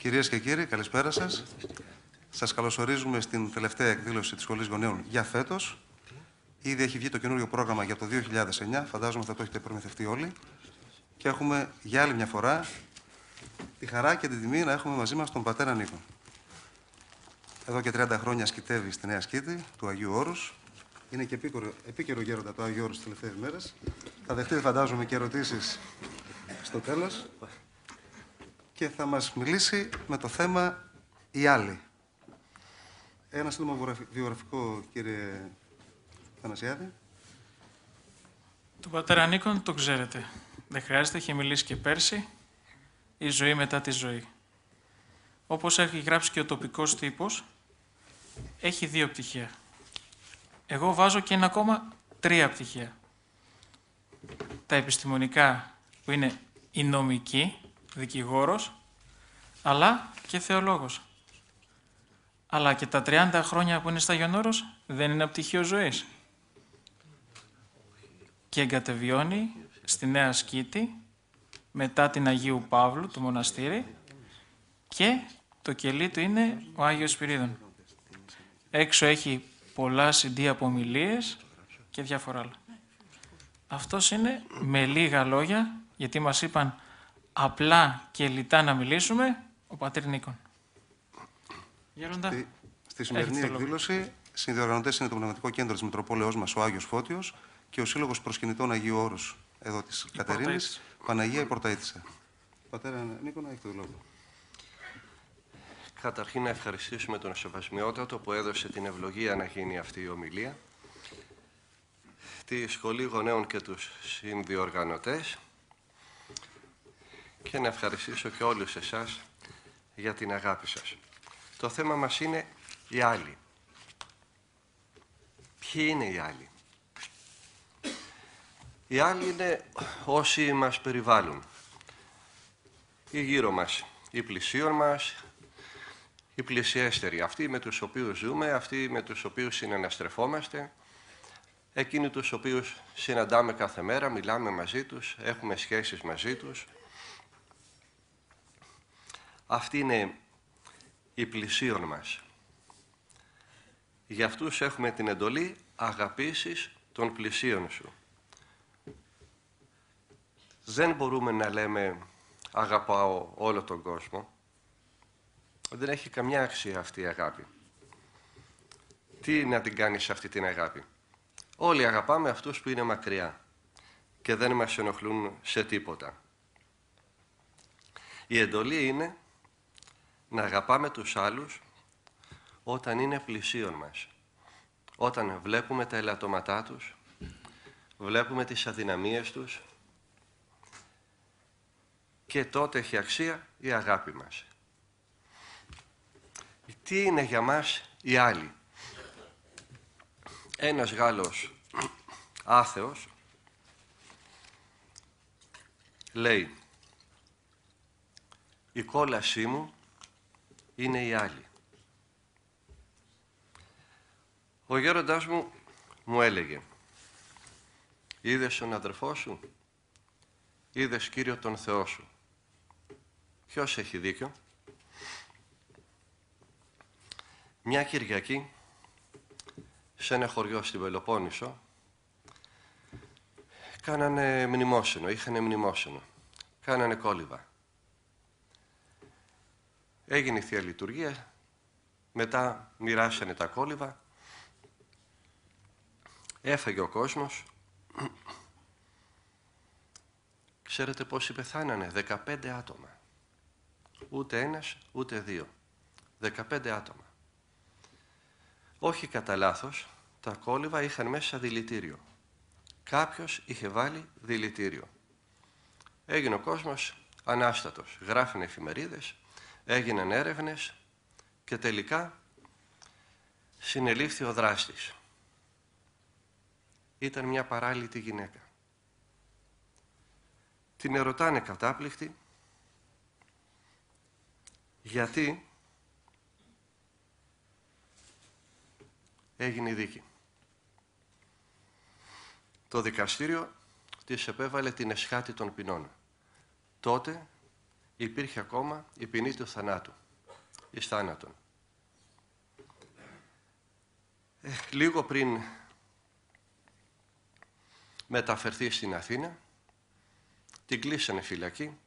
Κυρίες και κύριοι, καλησπέρα σας. Σας καλωσορίζουμε στην τελευταία εκδήλωση της Σχολής Γονέων για φέτος. Ήδη έχει βγει το καινούριο πρόγραμμα για το 2009, φαντάζομαι θα το έχετε προμηθευτεί όλοι. Και έχουμε για άλλη μια φορά τη χαρά και την τιμή να έχουμε μαζί μας τον πατέρα Νίκο. Εδώ και 30 χρόνια ασκητεύει στη Νέα Σκήτη, του Αγίου Όρους. Είναι και επίκαιρο γέροντα του Αγίου Όρους τις τελευταίες μέρες. Θα δεχτείτε, φαντάζομαι, και ερωτήσεις στο τέλος. Και θα μας μιλήσει με το θέμα «Οι άλλοι». Ένα σύντομο βιογραφικό, κύριε Θανασιάδη. Τον πατέρα Νίκον το ξέρετε. Δεν χρειάζεται, είχε μιλήσει και πέρσι. Η ζωή μετά τη ζωή. Όπως έχει γράψει και ο τοπικός τύπος, έχει 2 πτυχία. Εγώ βάζω και είναι ακόμα 3 πτυχία. Τα επιστημονικά, που είναι η νομική, δικηγόρος, αλλά και θεολόγος. Αλλά και τα 30 χρόνια που είναι στα Αγίον Όρος δεν είναι πτυχίο ζωής. Και εγκατεβιώνει στη Νέα Σκήτη, μετά την Αγίου Παύλου, το μοναστήρι, και το κελί του είναι ο Άγιος Σπυρίδων. Έξω έχει πολλά CD από ομιλίες και διάφορα άλλα. Αυτός είναι με λίγα λόγια, γιατί μας είπαν απλά και λιτά να μιλήσουμε, ο πατήρ Νίκον. Γέροντα, στη σημερινή εκδήλωση, συνδιοργανωτές είναι το Πνευματικό Κέντρο της Μητροπόλεως μας, ο Άγιος Φώτιος, και ο Σύλλογος Προσκυνητών Αγίου Όρους, εδώ της Κατερίνης, Παναγία η Πορταΐτισσα. Πατέρα Νίκονα, έχετε το λόγο. Καταρχήν να ευχαριστήσουμε τον Σεβασμιότατο που έδωσε την ευλογία να γίνει αυτή η ομιλία, τη Σχολή Γονέων και τους συνδιοργανωτές, και να ευχαριστήσω και όλους εσάς για την αγάπη σας. Το θέμα μας είναι οι άλλοι. Ποιοι είναι οι άλλοι? Οι άλλοι είναι όσοι μας περιβάλλουν. Οι γύρω μας, οι πλησίον μας, οι πλησιέστεροι, αυτοί με τους οποίους ζούμε, αυτοί με τους οποίους συναναστρεφόμαστε, εκείνοι τους οποίους συναντάμε κάθε μέρα, μιλάμε μαζί τους, έχουμε σχέσεις μαζί τους. Αυτοί είναι οι πλησίον μας. Για αυτούς έχουμε την εντολή αγαπήσεις των πλησίων σου. Δεν μπορούμε να λέμε αγαπάω όλο τον κόσμο. Δεν έχει καμιά αξία αυτή η αγάπη. Τι να την κάνεις αυτή την αγάπη? Όλοι αγαπάμε αυτούς που είναι μακριά και δεν μας ενοχλούν σε τίποτα. Η εντολή είναι να αγαπάμε τους άλλους όταν είναι πλησίον μας. Όταν βλέπουμε τα ελαττώματά τους, βλέπουμε τις αδυναμίες τους, και τότε έχει αξία η αγάπη μας. Τι είναι για μας οι άλλοι? Ένας Γάλλος άθεος λέει: η κόλασή μου είναι οι άλλοι. Ο γέροντάς μου έλεγε: είδες τον αδερφό σου? Είδες Κύριο τον Θεό σου? Ποιος έχει δίκιο? Μια Κυριακή, σε ένα χωριό στην Πελοπόννησο, κάνανε μνημόσυνο, είχανε μνημόσυνο, κάνανε κόλυβα. Έγινε η Θεία Λειτουργία, μετά μοιράσανε τα κόλυβα, έφαγε ο κόσμος. Ξέρετε πόσοι πεθάνανε? 15 άτομα. Ούτε ένας, ούτε δύο. 15 άτομα. Όχι κατά λάθος, τα κόλυβα είχαν μέσα δηλητήριο. Κάποιος είχε βάλει δηλητήριο. Έγινε ο κόσμος ανάστατος. Γράφανε εφημερίδες, έγιναν έρευνες και τελικά συνελήφθη ο δράστης. Ήταν μια παράλυτη γυναίκα. Την ερωτάνε κατάπληκτοι γιατί έγινε η δίκη. Το δικαστήριο της επέβαλε την εσχάτη των ποινών. Τότε υπήρχε ακόμα η ποινή του θανάτου, εις θάνατον. Λίγο πριν μεταφερθεί στην Αθήνα, την κλείσανε φυλακή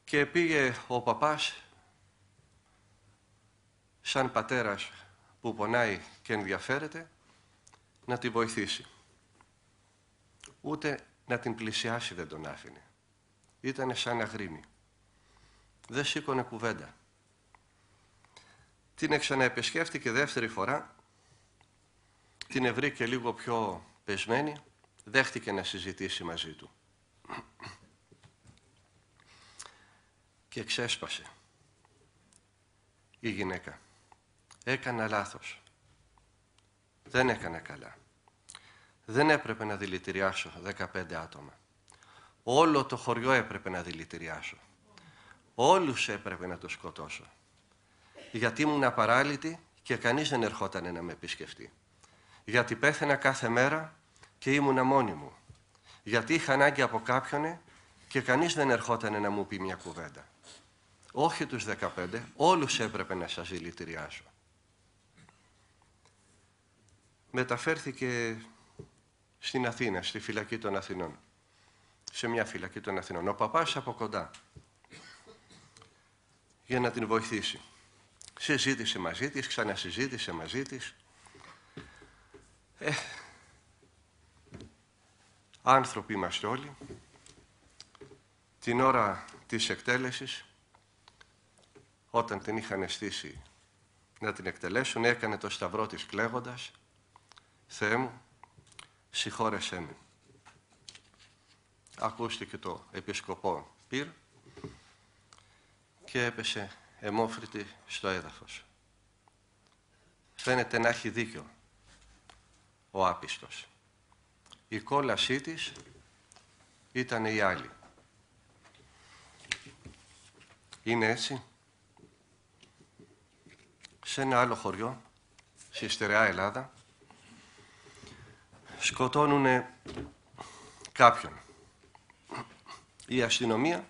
και πήγε ο παπάς, σαν πατέρας που πονάει και ενδιαφέρεται, να την βοηθήσει. Ούτε να την πλησιάσει δεν τον άφηνε. Ήτανε σαν αγρίμη. Δεν σήκωνε κουβέντα. Την ξαναεπισκέφτηκε δεύτερη φορά, την βρήκε λίγο πιο πεσμένη, δέχτηκε να συζητήσει μαζί του. Και ξέσπασε η γυναίκα. Έκανα λάθος. Δεν έκανα καλά. Δεν έπρεπε να δηλητηριάσω 15 άτομα. Όλο το χωριό έπρεπε να δηλητηριάσω. Όλους έπρεπε να τους σκοτώσω. Γιατί ήμουν απαράλυτη και κανείς δεν ερχόταν να με επισκεφτεί. Γιατί πέθαινα κάθε μέρα και ήμουνα μόνη μου. Γιατί είχα ανάγκη από κάποιον και κανείς δεν ερχόταν να μου πει μια κουβέντα. Όχι τους 15, όλους έπρεπε να σας δηλητηριάσω. Μεταφέρθηκε στην Αθήνα, στη φυλακή των Αθηνών. Σε μια φυλακή των Αθηνών. Ο παπάς από κοντά. Για να την βοηθήσει. Συζήτησε μαζί της, ξανασυζήτησε μαζί της. Άνθρωποι είμαστε όλοι. Την ώρα της εκτέλεσης, όταν την είχαν στήσει να την εκτελέσουν, έκανε το σταυρό της κλαίγοντας: «Θεέ μου, συγχώρεσέ με». Ακούστηκε το επισκοπό πυρ και έπεσε αιμόφρητη στο έδαφος. Φαίνεται να έχει δίκιο ο άπιστος. Η κόλασή της ήταν η άλλη. Είναι έτσι. Σε ένα άλλο χωριό, στη στερεά Ελλάδα, σκοτώνουνε κάποιον. Η αστυνομία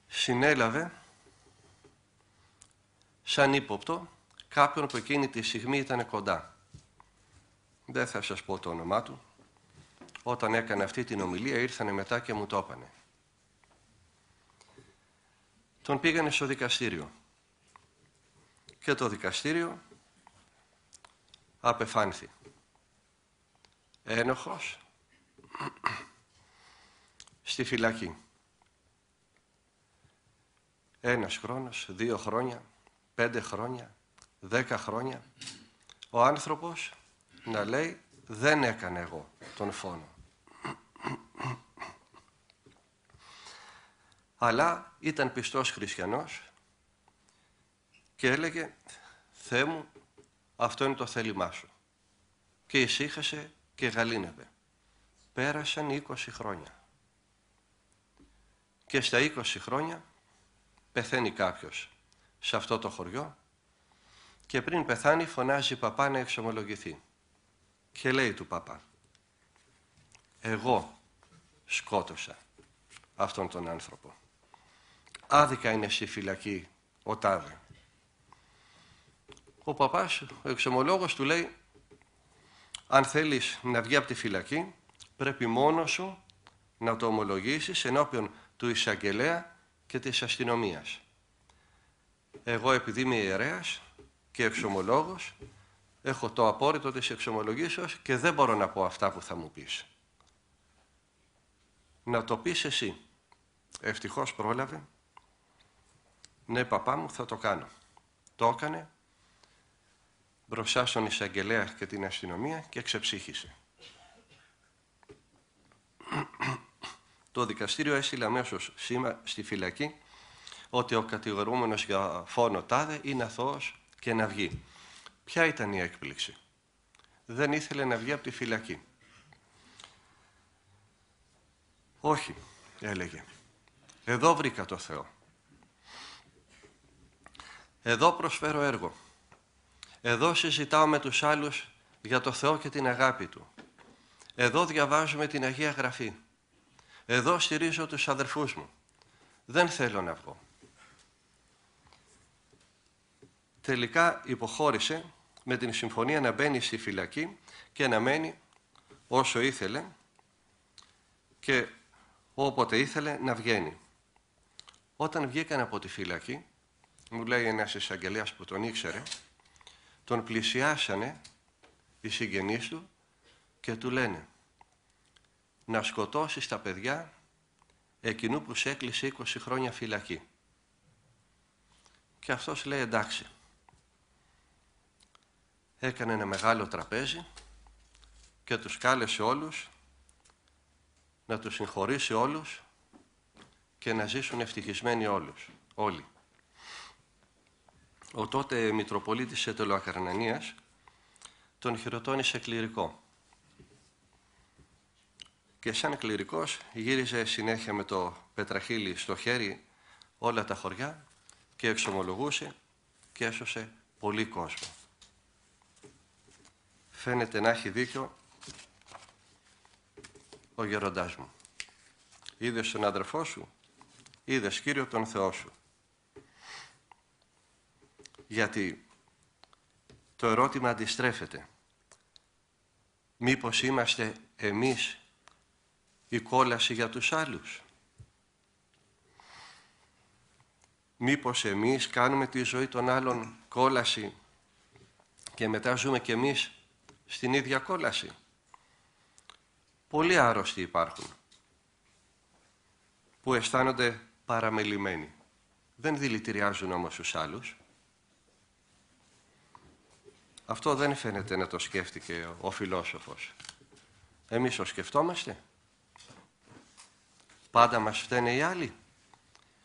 συνέλαβε σαν ύποπτο κάποιον που εκείνη τη στιγμή ήταν κοντά. Δεν θα σας πω το όνομά του. Όταν έκανε αυτή την ομιλία ήρθανε μετά και μου το έπανε. Τον πήγανε στο δικαστήριο. Και το δικαστήριο απεφάνθη. Ένοχος στη φυλακή. 1 χρόνος, 2 χρόνια, 5 χρόνια, 10 χρόνια. Ο άνθρωπος να λέει: δεν έκανα εγώ τον φόνο. Αλλά ήταν πιστός χριστιανός και έλεγε: Θεέ μου, αυτό είναι το θέλημά σου. Και ησύχασε και γαλήνευε. Πέρασαν 20 χρόνια. Και στα 20 χρόνια πεθαίνει κάποιος σε αυτό το χωριό και πριν πεθάνει φωνάζει παπά να εξομολογηθεί. Και λέει του παπά: εγώ σκότωσα αυτόν τον άνθρωπο. Άδικα είναι στη φυλακή ο τάδε. Ο παπάς, ο εξομολόγος του λέει: αν θέλεις να βγει από τη φυλακή, πρέπει μόνος σου να το ομολογήσεις ενώπιον του εισαγγελέα και της αστυνομίας. Εγώ, επειδή είμαι ιερέας και εξομολόγος, έχω το απόρριτο της εξομολογήσεως και δεν μπορώ να πω αυτά που θα μου πεις. Να το πεις εσύ. Ευτυχώς πρόλαβε. Ναι, παπά μου, θα το κάνω. Το έκανε μπροστά στον εισαγγελέα και την αστυνομία και ξεψύχησε. Το δικαστήριο έστειλε αμέσως σήμα στη φυλακή ότι ο κατηγορούμενος για φόνο τάδε είναι αθώος και να βγει. Ποια ήταν η έκπληξη? Δεν ήθελε να βγει από τη φυλακή. Όχι, έλεγε. Εδώ βρήκα το Θεό. Εδώ προσφέρω έργο. Εδώ συζητάω με τους άλλους για το Θεό και την αγάπη Του. Εδώ διαβάζουμε την Αγία Γραφή. Εδώ στηρίζω τους αδερφούς μου. Δεν θέλω να βγω. Τελικά υποχώρησε με την συμφωνία να μπαίνει στη φυλακή και να μένει όσο ήθελε και όποτε ήθελε να βγαίνει. Όταν βγήκαν από τη φυλακή, μου λέει ένας εισαγγελέας που τον ήξερε, τον πλησιάσανε οι συγγενείς του και του λένε να σκοτώσεις τα παιδιά εκείνου που σε έκλεισε 20 χρόνια φυλακή. Και αυτός λέει εντάξει. Έκανε ένα μεγάλο τραπέζι και τους κάλεσε όλους να τους συγχωρήσει όλους και να ζήσουν ευτυχισμένοι όλοι. Ο τότε Μητροπολίτης Αιτωλοακαρνανίας τον χειροτώνησε κληρικό. Και σαν κληρικός γύριζε συνέχεια με το πετραχύλι στο χέρι όλα τα χωριά και εξομολογούσε και έσωσε πολύ κόσμο. Φαίνεται να έχει δίκιο ο γεροντάς μου. Είδες τον αδερφό σου, είδες Κύριο τον Θεό σου. Γιατί το ερώτημα αντιστρέφεται. Μήπως είμαστε εμείς η κόλαση για τους άλλους? Μήπως εμείς κάνουμε τη ζωή των άλλων κόλαση και μετά ζούμε κι εμείς στην ίδια κόλαση? Πολλοί άρρωστοι υπάρχουν που αισθάνονται παραμελημένοι. Δεν δηλητηριάζουν όμως τους άλλους. Αυτό δεν φαίνεται να το σκέφτηκε ο φιλόσοφος. Εμείς το σκεφτόμαστε. Πάντα μας φταίνε οι άλλοι.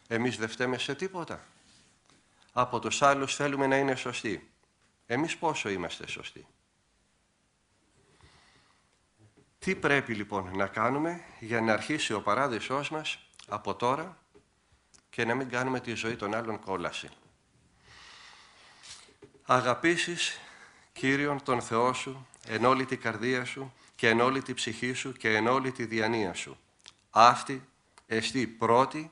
Εμείς δεν φταίμε σε τίποτα. Από τους άλλους θέλουμε να είναι σωστοί. Εμείς πόσο είμαστε σωστοί? Τι πρέπει λοιπόν να κάνουμε για να αρχίσει ο παράδεισός μας από τώρα και να μην κάνουμε τη ζωή των άλλων κόλαση? Αγαπήσεις Κύριον τον Θεό σου εν όλη την καρδία σου και εν όλη την ψυχή σου και εν όλη τη διανία σου. Αυτή εστί πρώτη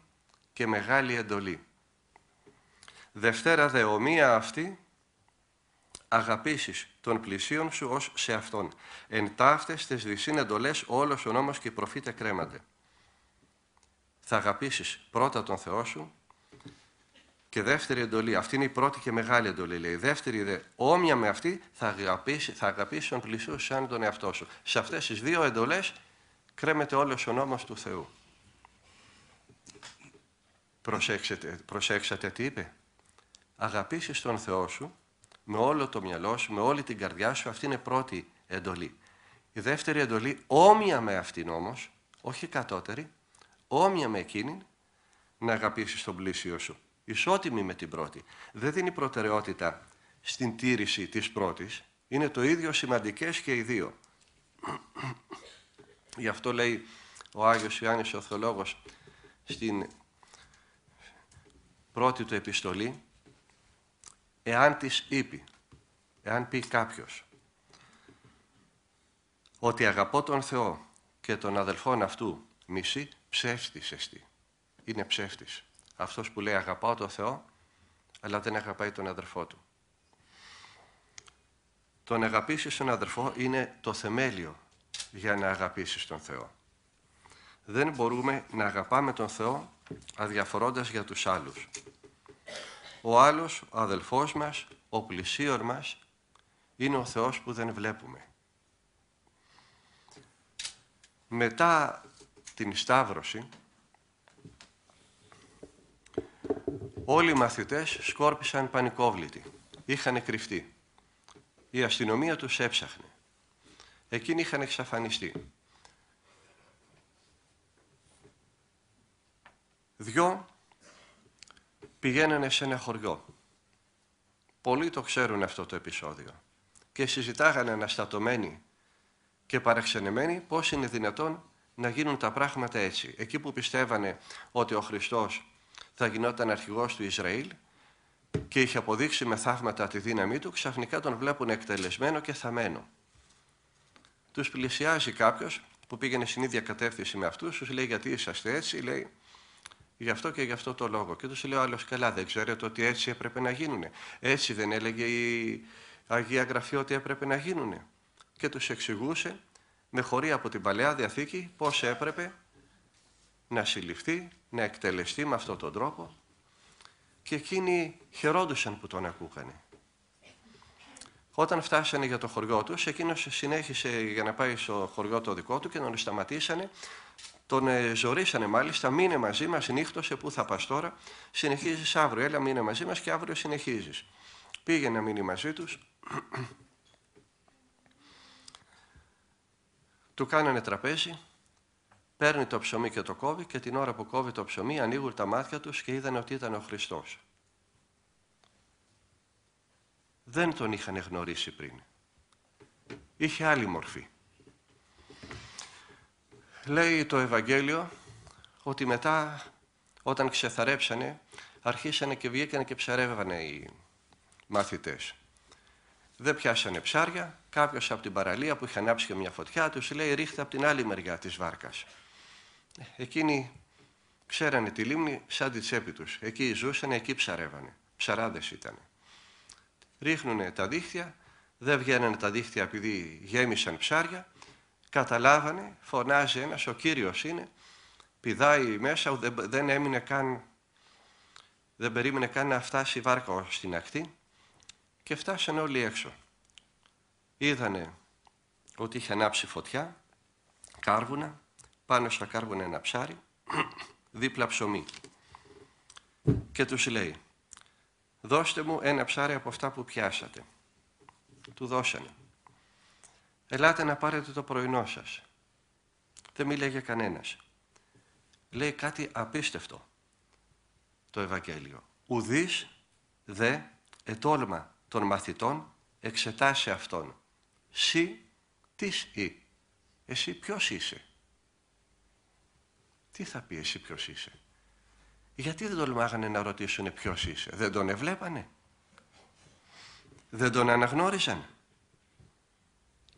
και μεγάλη εντολή. Δευτέρα δε ομοία αυτή, αγαπήσεις τον πλησίον σου ως σε αυτόν. Εν ταύτες τες δυσίν εντολές όλος ο νόμος και οι προφήτε κρέμανται. Θα αγαπήσεις πρώτα τον Θεό σου και δεύτερη εντολή. Αυτή είναι η πρώτη και μεγάλη εντολή, λέει. Δεύτερη δε, όμοια με αυτή, θα αγαπήσεις τον πλησίον σου σαν τον εαυτό σου. Σε αυτές τις δύο εντολές κρέμεται όλος ο νόμος του Θεού. Προσέξατε τι είπε. Αγαπήσεις τον Θεό σου με όλο το μυαλό σου, με όλη την καρδιά σου. Αυτή είναι η πρώτη εντολή. Η δεύτερη εντολή, όμοια με αυτήν όμως, όχι κατώτερη, όμοια με εκείνην, να αγαπήσεις τον πλήσιο σου. Ισότιμη με την πρώτη. Δεν δίνει προτεραιότητα στην τήρηση της πρώτης. Είναι το ίδιο σημαντικές και οι δύο. Γι' αυτό λέει ο Άγιος Ιωάννης ο Θεολόγος στην πρώτη του επιστολή, εάν της είπε, εάν πει κάποιος ότι αγαπώ τον Θεό και τον αδελφόν αυτού μισεί, ψεύτης εστί. Είναι ψεύτης. Αυτός που λέει αγαπάω τον Θεό, αλλά δεν αγαπάει τον αδερφό του. Το να αγαπήσεις τον αδερφό είναι το θεμέλιο για να αγαπήσεις τον Θεό. Δεν μπορούμε να αγαπάμε τον Θεό αδιαφορώντας για τους άλλους. Ο άλλος, ο αδελφός μας, ο πλησίον μας, είναι ο Θεός που δεν βλέπουμε. Μετά την Σταύρωση, όλοι οι μαθητές σκόρπισαν πανικόβλητοι. Είχαν κρυφτεί. Η αστυνομία τους έψαχνε. Εκείνοι είχαν εξαφανιστεί. Δυο πηγαίνανε σε ένα χωριό. Πολλοί το ξέρουν αυτό το επεισόδιο. Και συζητάγανε αναστατωμένοι και παραξενεμένοι πώς είναι δυνατόν να γίνουν τα πράγματα έτσι. Εκεί που πιστεύανε ότι ο Χριστός θα γινόταν αρχηγός του Ισραήλ και είχε αποδείξει με θαύματα τη δύναμή του, ξαφνικά τον βλέπουν εκτελεσμένο και θαμμένο. Τους πλησιάζει κάποιος που πήγαινε στην ίδια κατεύθυνση με αυτούς, τους λέει γιατί είσαστε έτσι, λέει Γι' αυτό και γι' αυτό το λόγο. Και τους λέει ο άλλος, καλά, δεν ξέρετε ότι έτσι έπρεπε να γίνουνε. Έτσι δεν έλεγε η Αγία Γραφή ότι έπρεπε να γίνουνε. Και τους εξηγούσε με χωρία από την Παλαιά Διαθήκη πώς έπρεπε να συλληφθεί, να εκτελεστεί με αυτόν τον τρόπο. Και εκείνοι χαιρόντουσαν που τον ακούγανε. Όταν φτάσανε για το χωριό τους, εκείνος συνέχισε για να πάει στο χωριό το δικό του και τον σταματήσανε. Τον ζωρίσανε μάλιστα, μείνε μαζί μας, νύχτωσε, πού θα πας τώρα, συνεχίζεις αύριο, έλα μείνε μαζί μας και αύριο συνεχίζεις. Πήγε να μείνει μαζί τους, του κάνανε τραπέζι, παίρνει το ψωμί και το κόβει και την ώρα που κόβει το ψωμί ανοίγουν τα μάτια τους και είδαν ότι ήταν ο Χριστός. Δεν τον είχαν γνωρίσει πριν. Είχε άλλη μορφή. Λέει το Ευαγγέλιο ότι μετά όταν ξεθαρέψανε αρχίσανε και βγήκανε και ψαρεύανε οι μαθητές. Δεν πιάσανε ψάρια, κάποιος από την παραλία που είχε ανάψει και μια φωτιά τους λέει ρίχτε από την άλλη μεριά της βάρκας. Εκείνοι ξέρανε τη λίμνη σαν τη τσέπη τους. Εκεί ζούσανε, εκεί ψαρεύανε. Ψαράδες ήτανε. Ρίχνουνε τα δίχτυα, δεν βγαίνανε τα δίχτυα επειδή γέμισαν ψάρια. Καταλάβανε, φωνάζει ένας, ο Κύριος είναι, πηδάει μέσα, δεν περίμενε καν να φτάσει η βάρκα στην ακτή και φτάσανε όλοι έξω. Είδανε ότι είχε ανάψει φωτιά, κάρβουνα, πάνω στα κάρβουνα ένα ψάρι, δίπλα ψωμί. Και τους λέει, δώστε μου ένα ψάρι από αυτά που πιάσατε. Του δώσανε. Ελάτε να πάρετε το πρωινό σας. Δεν μίλαγε κανένας. Λέει κάτι απίστευτο το Ευαγγέλιο. Ουδής δε ετόλμα των μαθητών εξετάσει αυτόν. Συ τις ή. Εσύ ποιος είσαι. Τι θα πει εσύ ποιος είσαι. Γιατί δεν τολμάγανε να ρωτήσουν ποιος είσαι. Δεν τον εβλέπανε. Δεν τον αναγνώριζαν.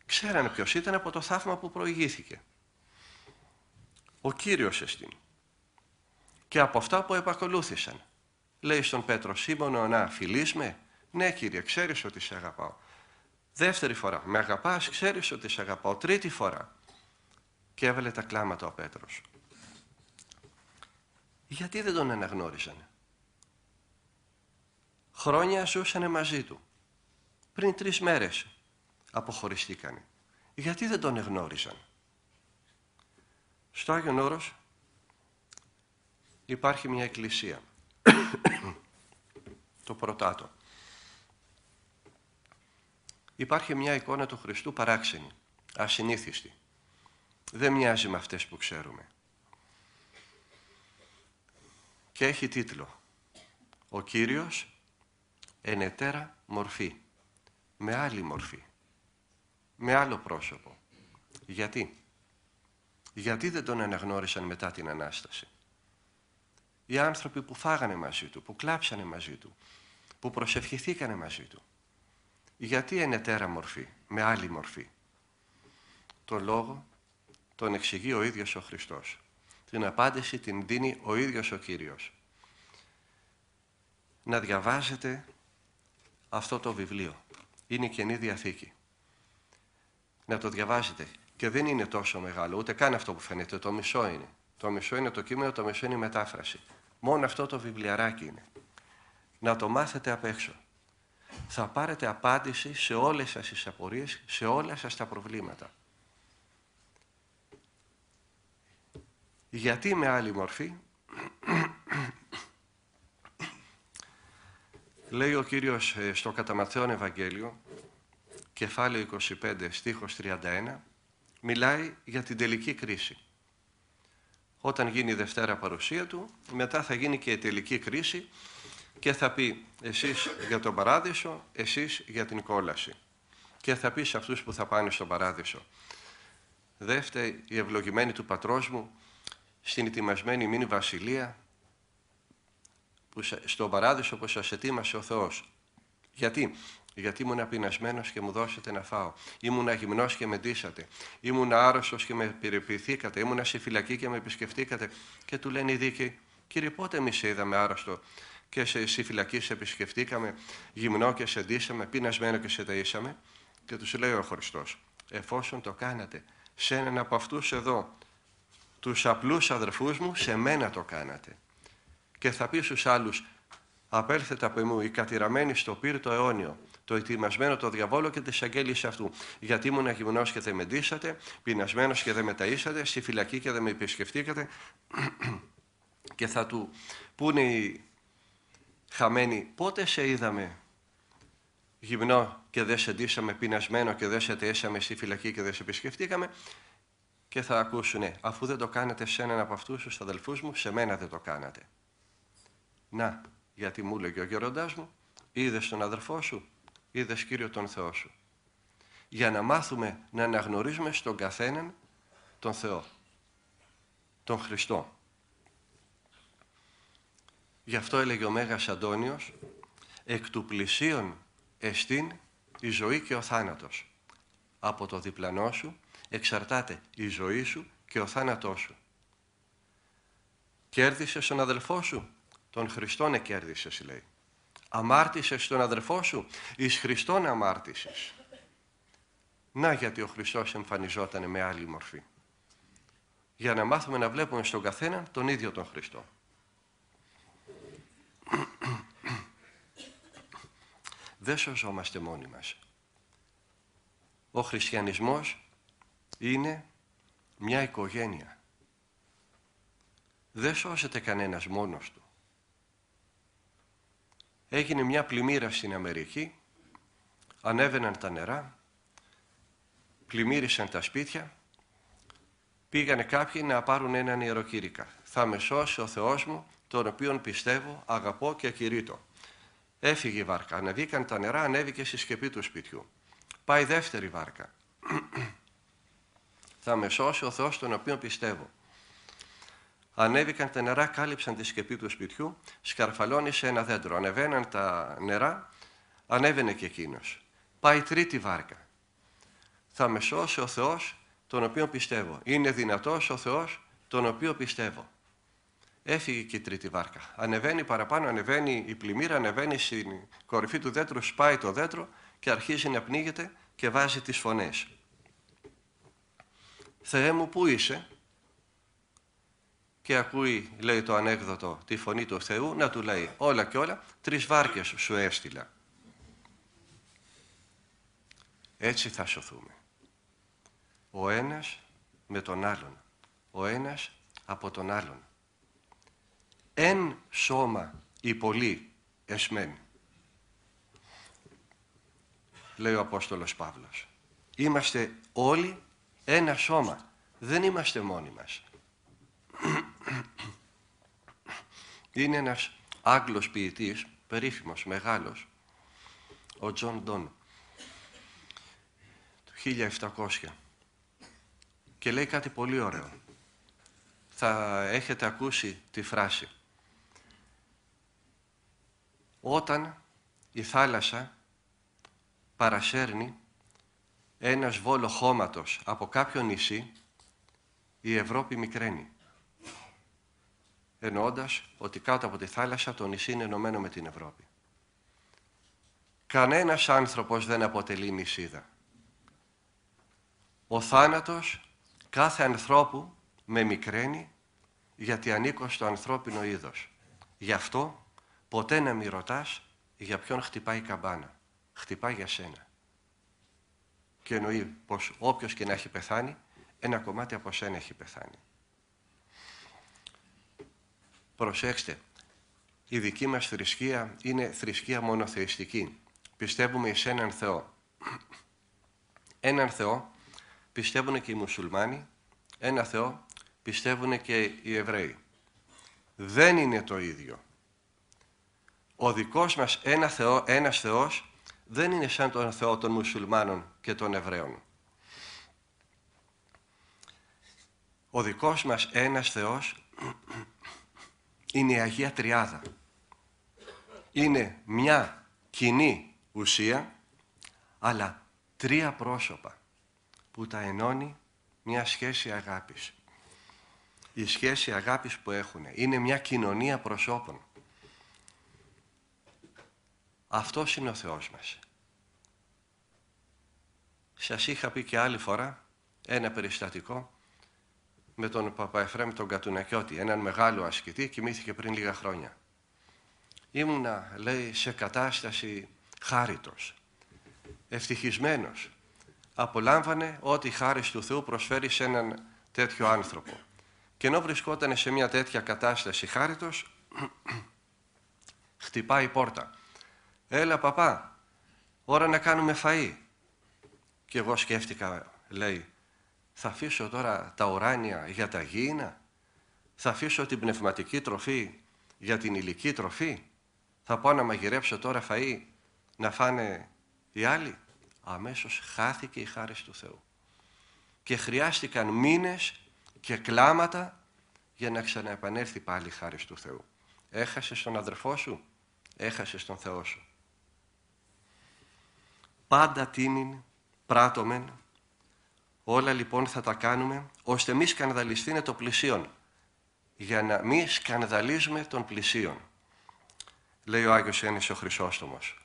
Ξέρανε ποιος ήταν από το θαύμα που προηγήθηκε. Ο Κύριος εστίν. Και από αυτά που επακολούθησαν. Λέει στον Πέτρο, Σίμωνο, να φιλείς με. Ναι Κύριε, ξέρεις ότι σε αγαπάω. Δεύτερη φορά, με αγαπάς, ξέρεις ότι σε αγαπάω. Τρίτη φορά. Και έβαλε τα κλάματα ο Πέτρος. Γιατί δεν τον αναγνώριζαν. Χρόνια ζούσανε μαζί του. Πριν 3 μέρες αποχωριστήκανε. Γιατί δεν τον εγνώριζαν. Στο Άγιον Όρος υπάρχει μια εκκλησία. Το Πρωτάτο. Υπάρχει μια εικόνα του Χριστού παράξενη, ασυνήθιστη. Δεν μοιάζει με αυτές που ξέρουμε. Και έχει τίτλο «Ο Κύριος εν ετέρα μορφή», με άλλη μορφή, με άλλο πρόσωπο. Γιατί? Γιατί δεν τον αναγνώρισαν μετά την Ανάσταση. Οι άνθρωποι που φάγανε μαζί του, που κλάψανε μαζί του, που προσευχηθήκανε μαζί του. Γιατί εν ετέρα μορφή, με άλλη μορφή. Το λόγο τον εξηγεί ο ίδιος ο Χριστός. Την απάντηση την δίνει ο ίδιος ο Κύριος. Να διαβάζετε αυτό το βιβλίο. Είναι η Καινή Διαθήκη. Να το διαβάζετε. Και δεν είναι τόσο μεγάλο, ούτε καν αυτό που φαίνεται. Το μισό είναι. Το μισό είναι το κείμενο, το μισό είναι η μετάφραση. Μόνο αυτό το βιβλιαράκι είναι. Να το μάθετε απ' έξω. Θα πάρετε απάντηση σε όλες σας τις απορίες, σε όλα σας τα προβλήματα. Γιατί με άλλη μορφή. Λέει ο Κύριος στο κατά Ματθαίον Ευαγγέλιο, κεφάλαιο 25, στίχος 31, μιλάει για την τελική κρίση. Όταν γίνει η Δευτέρα παρουσία του, μετά θα γίνει και η τελική κρίση και θα πει εσείς για τον Παράδεισο, εσείς για την κόλαση. Και θα πει σε αυτούς που θα πάνε στον Παράδεισο, δε φταίει η ευλογημένη του πατρός μου στην ετοιμασμένη μήνυ βασιλεία στον Παράδεισο που σας ετοίμασε ο Θεός. Γιατί ήμουν πεινασμένος και μου δώσατε να φάω. Ήμουν γυμνός και με ντύσατε. Ήμουν άρρωστος και με περιποιηθήκατε. Ήμουν σε φυλακή και με επισκεφτήκατε. Και του λένε οι δίκαιοι, Κύριε, πότε εμείς σε είδαμε άρρωστο και στη φυλακή σε επισκεφτήκαμε, γυμνό και σε ντύσαμε, πεινασμένο και σε ταΐσαμε? Και τους λέει ο Χριστός, εφόσον το κάνατε σε έναν από αυτούς εδώ, τους απλούς αδερφούς μου, σε μένα το κάνατε. Και θα πει στους άλλους, απέλθετε από εμού, οι κατηραμένοι στο πύρτο αιώνιο, το ετοιμασμένο το διαβόλο και τις αγγέλεις αυτού. Γιατί ήμουν γυμνός και δεν με ντύσατε, πεινασμένος και δεν με ταΐσατε, στη φυλακή και δεν με επισκεφτήκατε. Και θα του πούνε οι χαμένοι, πότε σε είδαμε γυμνό και δεν σε ντύσαμε, πεινασμένο και δεν σε ταΐσαμε, στη φυλακή και δεν σε επισκεφτήκαμε? Και θα ακούσουνε, αφού δεν το κάνετε σε έναν από αυτούς τους αδελφούς μου, σε μένα δεν το κάνατε. Να, γιατί μου έλεγε ο γέροντάς μου, είδες τον αδερφό σου, είδες Κύριο τον Θεό σου. Για να μάθουμε να αναγνωρίζουμε στον καθέναν τον Θεό, τον Χριστό. Γι' αυτό έλεγε ο Μέγας Αντώνιος, εκ του πλησίον εστίν η ζωή και ο θάνατος. Από το διπλανό σου εξαρτάται η ζωή σου και ο θάνατός σου. Κέρδισες τον αδελφό σου, τον Χριστόν εκέρδισες, λέει. Αμάρτησες τον αδελφό σου, εις Χριστόν αμάρτησες. Να γιατί ο Χριστός εμφανιζόταν με άλλη μορφή. Για να μάθουμε να βλέπουμε στον καθένα τον ίδιο τον Χριστό. Δεν σωζόμαστε μόνοι μας. Ο χριστιανισμός είναι μια οικογένεια. Δεν σώζεται κανένας μόνος του. Έγινε μια πλημμύρα στην Αμερική, ανέβαιναν τα νερά, πλημμύρισαν τα σπίτια, πήγανε κάποιοι να πάρουν έναν ιεροκήρυκα. Θα με σώσει ο Θεός μου, τον οποίον πιστεύω, αγαπώ και κηρύττω. Έφυγε η βάρκα, ανεβήκαν τα νερά, ανέβηκε στη σκεπή του σπιτιού. Πάει δεύτερη βάρκα. Θα με σώσει ο Θεός τον οποίον πιστεύω. Ανέβηκαν τα νερά, κάλυψαν τη σκεπή του σπιτιού, σκαρφαλώνει σε ένα δέντρο. Ανεβαίναν τα νερά, ανέβαινε και εκείνος. Πάει τρίτη βάρκα. Θα με σώσει ο Θεός τον οποίον πιστεύω. Είναι δυνατός ο Θεός τον οποίο πιστεύω. Έφυγε και η τρίτη βάρκα. Ανεβαίνει παραπάνω, ανεβαίνει η πλημμύρα, ανεβαίνει στην κορυφή του δέντρου, σπάει το δέντρο και αρχίζει να πνίγεται και βάζει τις φωνές. Θεέ μου, πού είσαι? Και ακούει, λέει το ανέκδοτο, τη φωνή του Θεού να του λέει, όλα και όλα, 3 βάρκες σου έστειλα. Έτσι θα σωθούμε. Ο ένας με τον άλλον. Ο ένας από τον άλλον. Εν σώμα οι πολλοί εσμέν, λέει ο Απόστολος Παύλος. Είμαστε όλοι ένα σώμα. Δεν είμαστε μόνοι μας. Είναι ένας Άγγλος ποιητής, περίφημος, μεγάλος, ο Τζον Ντον, του 1700, και λέει κάτι πολύ ωραίο. Θα έχετε ακούσει τη φράση. Όταν η θάλασσα παρασέρνει ένα σβόλο χώματος από κάποιο νησί, η Ευρώπη μικραίνει. Εννοώντας ότι κάτω από τη θάλασσα το νησί είναι ενωμένο με την Ευρώπη. Κανένας άνθρωπος δεν αποτελεί νησίδα. Ο θάνατος κάθε ανθρώπου με μικραίνει, γιατί ανήκω στο ανθρώπινο είδος. Γι' αυτό ποτέ να μη ρωτάς για ποιον χτυπάει η καμπάνα. Χτυπάει για σένα. Και εννοεί πως όποιος και να έχει πεθάνει, ένα κομμάτι από σένα έχει πεθάνει. Προσέξτε, η δική μας θρησκεία είναι θρησκεία μονοθεϊστική. Πιστεύουμε εις έναν Θεό. Έναν Θεό πιστεύουν και οι μουσουλμάνοι, ένα Θεό πιστεύουν και οι Εβραίοι. Δεν είναι το ίδιο. Ο δικός μας ένας Θεός δεν είναι σαν τον Θεό των μουσουλμάνων και των Εβραίων. Ο δικός μας ένας Θεός είναι η Αγία Τριάδα. Είναι μια κοινή ουσία, αλλά 3 πρόσωπα που τα ενώνει μια σχέση αγάπης. η σχέση αγάπης που έχουν. Είναι μια κοινωνία προσώπων. Αυτός είναι ο Θεός μας. Σας είχα πει και άλλη φορά ένα περιστατικό με τον Παπαεφρέμ τον Κατουνακιώτη, έναν μεγάλο ασκητή, κοιμήθηκε πριν λίγα χρόνια. Ήμουνα, λέει, σε κατάσταση χάριτος, ευτυχισμένος. Απολάμβανε ό,τι η χάρις του Θεού προσφέρει σε έναν τέτοιο άνθρωπο. Και ενώ βρισκόταν σε μια τέτοια κατάσταση χάριτος, χτυπάει η πόρτα. «Έλα παπά, ώρα να κάνουμε φαΐ». Και εγώ σκέφτηκα, λέει, θα αφήσω τώρα τα ουράνια για τα γήινα, θα αφήσω την πνευματική τροφή για την υλική τροφή, θα πάω να μαγειρέψω τώρα φαΐ να φάνε οι άλλοι. Αμέσως χάθηκε η χάρις του Θεού. Και χρειάστηκαν μήνες και κλάματα για να ξαναεπανέλθει πάλι η χάρις του Θεού. Έχασες τον αδερφό σου, έχασες τον Θεό σου. Πάντα τίνην πράττομεν, όλα λοιπόν θα τα κάνουμε, ώστε μη σκανδαλιστήνε το πλησίον, για να μη σκανδαλίζουμε τον πλησίον. Λέει ο Άγιος Έννης ο Χρυσόστομος.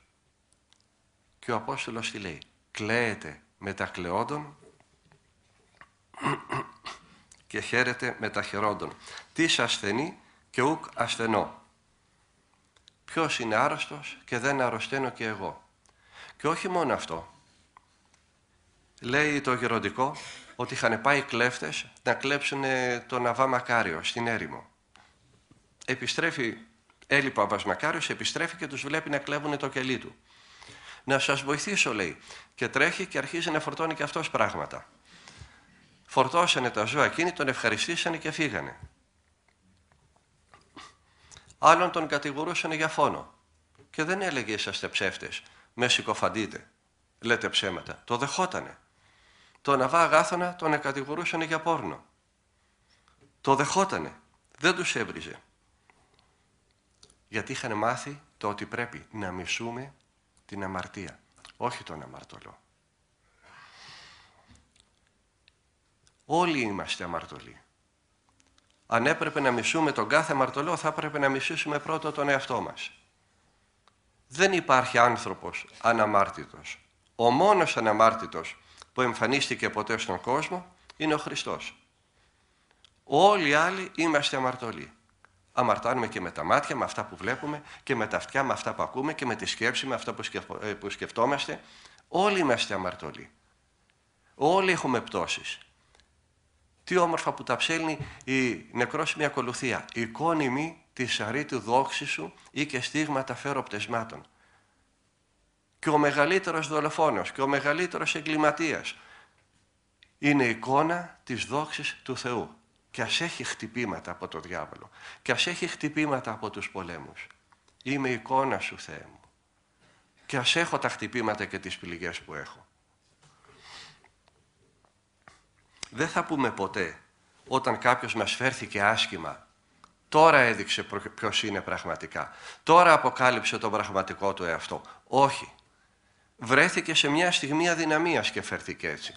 Και ο Απόστολος τι λέει? Κλαίεται με τα κλαιόντων και χαίρεται με τα χαιρόντων. Τις ασθενεί και ουκ ασθενώ. Ποιος είναι άρρωστος και δεν αρρωσταίνω και εγώ. Και όχι μόνο αυτό. Λέει το γεροντικό ότι είχαν πάει κλέφτες να κλέψουν τον Αββά Μακάριο στην έρημο. Επιστρέφει, έλειπε ο Αββάς Μακάριος, επιστρέφει και τους βλέπει να κλέβουν το κελί του. Να σας βοηθήσω, λέει, και τρέχει και αρχίζει να φορτώνει και αυτός πράγματα. Φορτώσανε τα ζώα εκείνοι, τον ευχαριστήσανε και φύγανε. Άλλον τον κατηγορούσαν για φόνο και δεν έλεγε είσαστε ψεύτες, με συκοφαντείτε, λέτε ψέματα. Το δεχότανε. Τον Αββά Αγάθωνα τον κατηγορούσαν για πόρνο. Το δεχότανε. Δεν τους έβριζε. Γιατί είχαν μάθει το ότι πρέπει να μισούμε την αμαρτία, όχι τον αμαρτωλό. Όλοι είμαστε αμαρτωλοί. Αν έπρεπε να μισούμε τον κάθε αμαρτωλό, θα έπρεπε να μισήσουμε πρώτα τον εαυτό μας. Δεν υπάρχει άνθρωπος αναμάρτητος. Ο μόνος αναμάρτητος που εμφανίστηκε ποτέ στον κόσμο είναι ο Χριστός. Όλοι οι άλλοι είμαστε αμαρτωλοί. Αμαρτάνουμε και με τα μάτια, με αυτά που βλέπουμε, και με τα αυτιά, με αυτά που ακούμε, και με τη σκέψη, με αυτά που σκεφτόμαστε. Όλοι είμαστε αμαρτωλοί. Όλοι έχουμε πτώσεις. Τι όμορφα που τα ψέλνει η νεκρόσιμη ακολουθία. «Εικόνη μη της αρήτου δόξη σου ή και στίγματα φέρω πτεσμάτων». Και ο μεγαλύτερος δολοφόνος και ο μεγαλύτερος εγκληματίας είναι εικόνα της δόξης του Θεού. Και ας έχει χτυπήματα από το διάβολο, και ας έχει χτυπήματα από τους πολέμους. Είμαι εικόνα σου, Θεέ μου. Και ας έχω τα χτυπήματα και τις πληγές που έχω. Δεν θα πούμε ποτέ, όταν κάποιος μας φέρθηκε άσχημα, τώρα έδειξε ποιος είναι πραγματικά. Τώρα αποκάλυψε τον πραγματικό του εαυτό. Όχι. Βρέθηκε σε μια στιγμή αδυναμίας και φέρθηκε έτσι.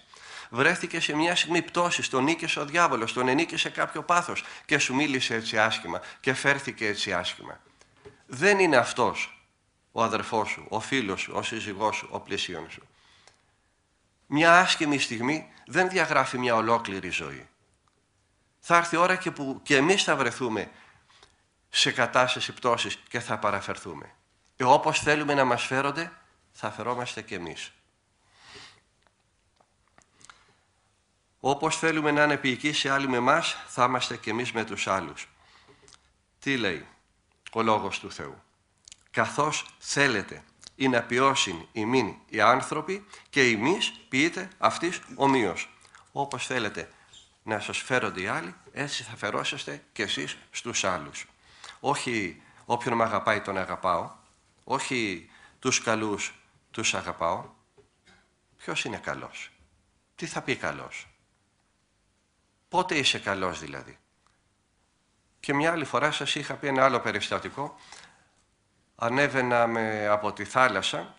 Βρέθηκε σε μια στιγμή πτώσης, τον νίκησε ο διάβολος, τον ενίκησε κάποιο πάθος και σου μίλησε έτσι άσχημα και φέρθηκε έτσι άσχημα. Δεν είναι αυτός ο αδερφός σου, ο φίλος σου, ο σύζυγός σου, ο πλησίον σου. Μια άσχημη στιγμή δεν διαγράφει μια ολόκληρη ζωή. Θα έρθει η ώρα και που και εμείς θα βρεθούμε σε κατάσταση πτώσης και θα παραφερθούμε. Και όπως θέλουμε να μας φέρονται, θα φερόμαστε κι εμείς. Όπως θέλουμε να είναι επίοικοι σε άλλοι με εμάς, θα είμαστε κι εμείς με τους άλλους. Τι λέει ο Λόγος του Θεού? Καθώς θέλετε ή να ποιώσουν ημίν οι άνθρωποι και εμείς ποιείτε αυτής ομοίως. Όπως θέλετε να σας φέρονται οι άλλοι, έτσι θα φερόσαστε κι εσείς στους άλλους. Όχι όποιον με αγαπάει τον αγαπάω, όχι τους καλούς τους αγαπάω. Ποιος είναι καλός? Τι θα πει καλός? Πότε είσαι καλός δηλαδή? Και μια άλλη φορά σας είχα πει ένα άλλο περιστατικό. Ανέβαινα από τη θάλασσα,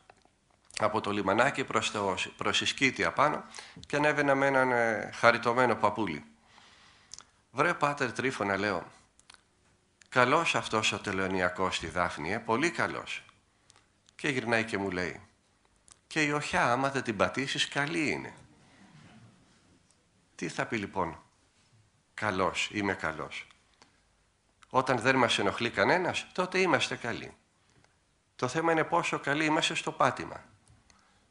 από το λιμανάκι προς Ισκήτια πάνω, και ανέβαινα με έναν χαριτωμένο παππούλι. «Βρε, Πάτερ Τρίφωνα», λέω, «καλός αυτός ο τελωνιακός στη Δάφνη, πολύ καλός». Και γυρνάει και μου λέει, «Και η οχιά, άμα δεν την πατήσεις, καλή είναι». Τι θα πει λοιπόν, καλός, είμαι καλός? Όταν δεν μας ενοχλεί κανένας, τότε είμαστε καλοί. Το θέμα είναι πόσο καλοί είμαστε στο πάτημα,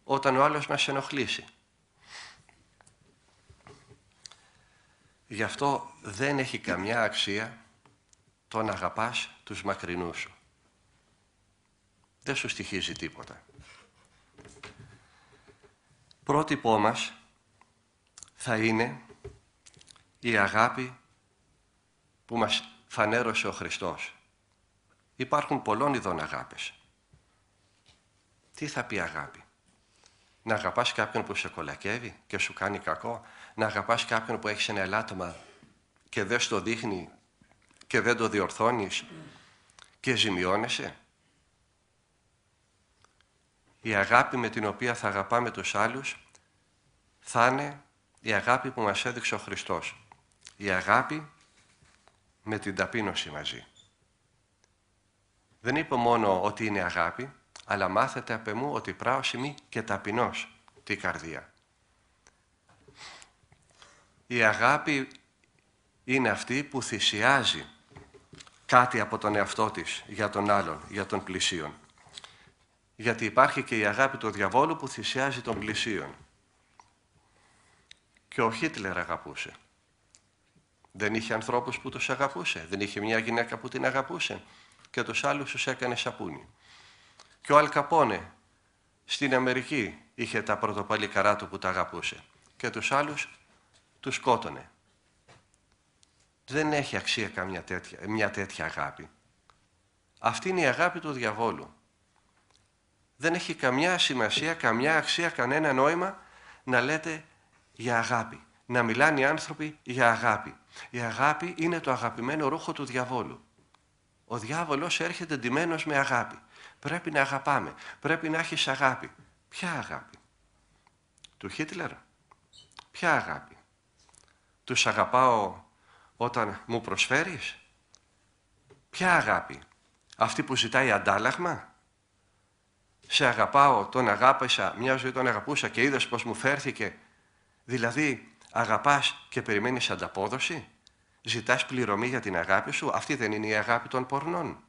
όταν ο άλλος μας ενοχλήσει. Γι' αυτό δεν έχει καμιά αξία το να αγαπάς τους μακρινούς σου. Δεν σου στοιχίζει τίποτα. Πρότυπό μας θα είναι η αγάπη που μας φανέρωσε ο Χριστός. Υπάρχουν πολλών ειδών αγάπης. Τι θα πει αγάπη? Να αγαπάς κάποιον που σε κολακεύει και σου κάνει κακό? Να αγαπάς κάποιον που έχεις ένα ελάττωμα και δεν στο δείχνει και δεν το διορθώνεις και ζημιώνεσαι? Η αγάπη με την οποία θα αγαπάμε τους άλλους θα είναι η αγάπη που μας έδειξε ο Χριστός. Η αγάπη με την ταπείνωση μαζί. Δεν είπε μόνο ότι είναι αγάπη, αλλά μάθετε απ' εμού ότι πράος ημί και ταπεινός τη καρδία. Η αγάπη είναι αυτή που θυσιάζει κάτι από τον εαυτό της για τον άλλον, για τον πλησίον. Γιατί υπάρχει και η αγάπη του διαβόλου που θυσιάζει τον πλησίον. Και ο Χίτλερ αγαπούσε. Δεν είχε ανθρώπους που τους αγαπούσε. Δεν είχε μια γυναίκα που την αγαπούσε. Και τους άλλους τους έκανε σαπούνι. Και ο Αλ Καπόνε στην Αμερική είχε τα πρωτοπαλίκαρά του που τα αγαπούσε. Και τους άλλους τους σκότωνε. Δεν έχει αξία μια τέτοια αγάπη. Αυτή είναι η αγάπη του διαβόλου. Δεν έχει καμιά σημασία, καμιά αξία, κανένα νόημα να λέτε για αγάπη. Να μιλάνε οι άνθρωποι για αγάπη. Η αγάπη είναι το αγαπημένο ρούχο του διαβόλου. Ο διάβολος έρχεται ντυμένος με αγάπη. Πρέπει να αγαπάμε. Πρέπει να έχεις αγάπη. Ποια αγάπη? Του Χίτλερ? Ποια αγάπη? Τους αγαπάω όταν μου προσφέρεις? Ποια αγάπη? Αυτή που ζητάει αντάλλαγμα? Σε αγαπάω, τον αγάπησα, μια ζωή τον αγαπούσα και είδες πως μου φέρθηκε? Δηλαδή αγαπάς και περιμένεις ανταπόδοση? Ζητάς πληρωμή για την αγάπη σου? Αυτή δεν είναι η αγάπη των πορνών?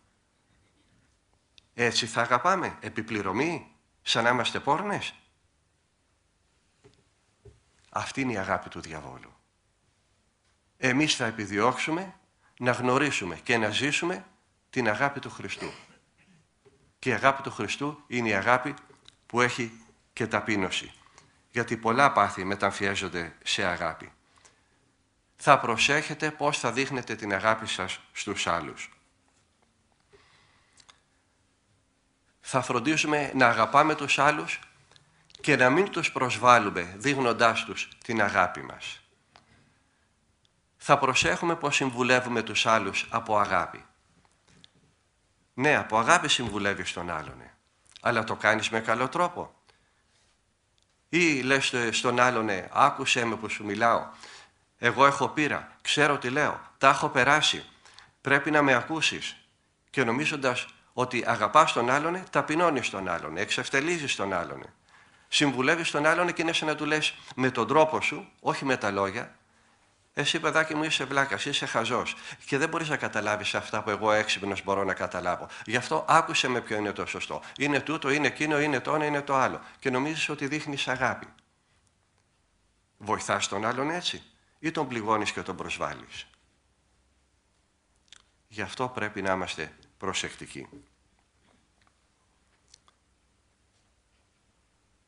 Έτσι θα αγαπάμε, επιπληρωμή, σαν να είμαστε πόρνες? Αυτή είναι η αγάπη του διαβόλου. Εμείς θα επιδιώξουμε να γνωρίσουμε και να ζήσουμε την αγάπη του Χριστού. Και η αγάπη του Χριστού είναι η αγάπη που έχει και ταπείνωση. Γιατί πολλά πάθη μεταμφιέζονται σε αγάπη. Θα προσέχετε πώς θα δείχνετε την αγάπη σας στους άλλους. Θα φροντίζουμε να αγαπάμε τους άλλους και να μην τους προσβάλλουμε δείχνοντάς τους την αγάπη μας. Θα προσέχουμε πώς συμβουλεύουμε τους άλλους από αγάπη. Ναι, από αγάπη συμβουλεύεις τον άλλον, αλλά το κάνεις με καλό τρόπο. Ή λες στον άλλον, άκουσέ με που σου μιλάω, εγώ έχω πείρα, ξέρω τι λέω, τα έχω περάσει, πρέπει να με ακούσεις. Και νομίζοντας ότι αγαπάς τον άλλον, ταπεινώνεις τον άλλον, εξευτελίζεις τον άλλον. Συμβουλεύεις τον άλλον και είναι σαν να του λες με τον τρόπο σου, όχι με τα λόγια, εσύ παιδάκι μου είσαι βλάκας, είσαι χαζός και δεν μπορείς να καταλάβεις αυτά που εγώ έξυπνος μπορώ να καταλάβω. Γι' αυτό άκουσε με ποιο είναι το σωστό. Είναι τούτο, είναι εκείνο, είναι το ένα, είναι το άλλο. Και νομίζεις ότι δείχνεις αγάπη. Βοηθάς τον άλλον έτσι ή τον πληγώνεις και τον προσβάλλεις? Γι' αυτό πρέπει να είμαστε προσεκτικοί.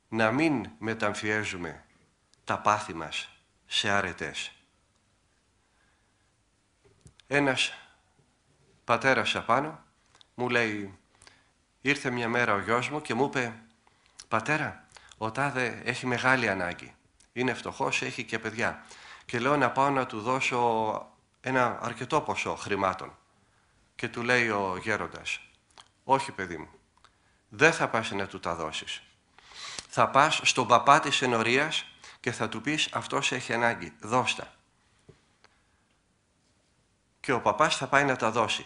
Να μην μεταμφιέζουμε τα πάθη μας σε αρετές. Ένας πατέρας απάνω μου λέει, ήρθε μια μέρα ο γιος μου και μου είπε, πατέρα, ο τάδε έχει μεγάλη ανάγκη. Είναι φτωχός, έχει και παιδιά. Και λέω να πάω να του δώσω ένα αρκετό ποσό χρημάτων. Και του λέει ο γέροντας, όχι παιδί μου, δεν θα πας να του τα δώσεις. Θα πας στον παπά της ενορίας και θα του πεις αυτός έχει ανάγκη, δώστα. και ο παπάς θα πάει να τα δώσει.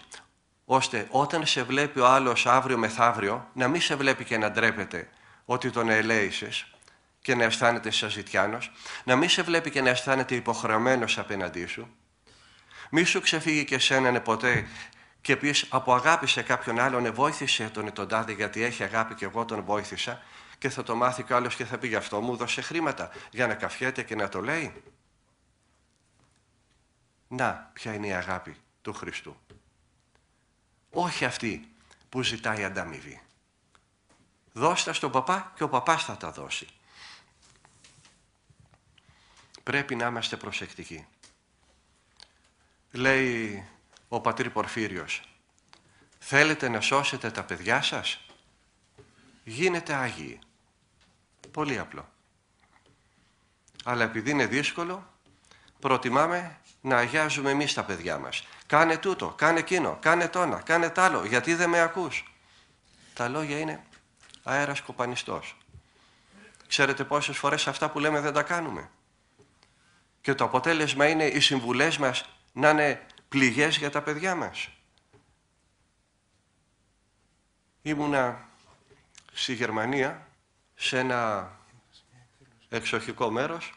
Ώστε όταν σε βλέπει ο άλλος αύριο μεθαύριο, να μην σε βλέπει και να ντρέπεται ότι τον ελέησες και να αισθάνεται σαζιτιάνος, να μην σε βλέπει και να αισθάνεται υποχρεωμένος απέναντί σου. Μη σου ξεφύγει και εσένα ποτέ και πεις από αγάπη σε κάποιον άλλον, βοήθησε τον τάδε γιατί έχει αγάπη και εγώ τον βοήθησα, και θα το μάθει κι άλλος και θα πει γι' αυτό μου δώσε χρήματα για να καφιέται και να το λέει. Να, ποια είναι η αγάπη του Χριστού. Όχι αυτή που ζητάει ανταμοιβή. Δώστα στον παπά και ο παπάς θα τα δώσει. Πρέπει να είμαστε προσεκτικοί. Λέει ο πατήρ Πορφύριος, θέλετε να σώσετε τα παιδιά σας, γίνετε Άγιοι. Πολύ απλό. Αλλά επειδή είναι δύσκολο, προτιμάμε να αγιάζουμε εμείς τα παιδιά μας. Κάνε τούτο, κάνε εκείνο, κάνε τόνα, κάνε τ' άλλο, γιατί δεν με ακούς. Τα λόγια είναι αέρας κοπανιστός. Ξέρετε πόσες φορές αυτά που λέμε δεν τα κάνουμε. Και το αποτέλεσμα είναι οι συμβουλές μας να είναι πληγές για τα παιδιά μας. Ήμουνα στη Γερμανία, σε ένα εξοχικό μέρος,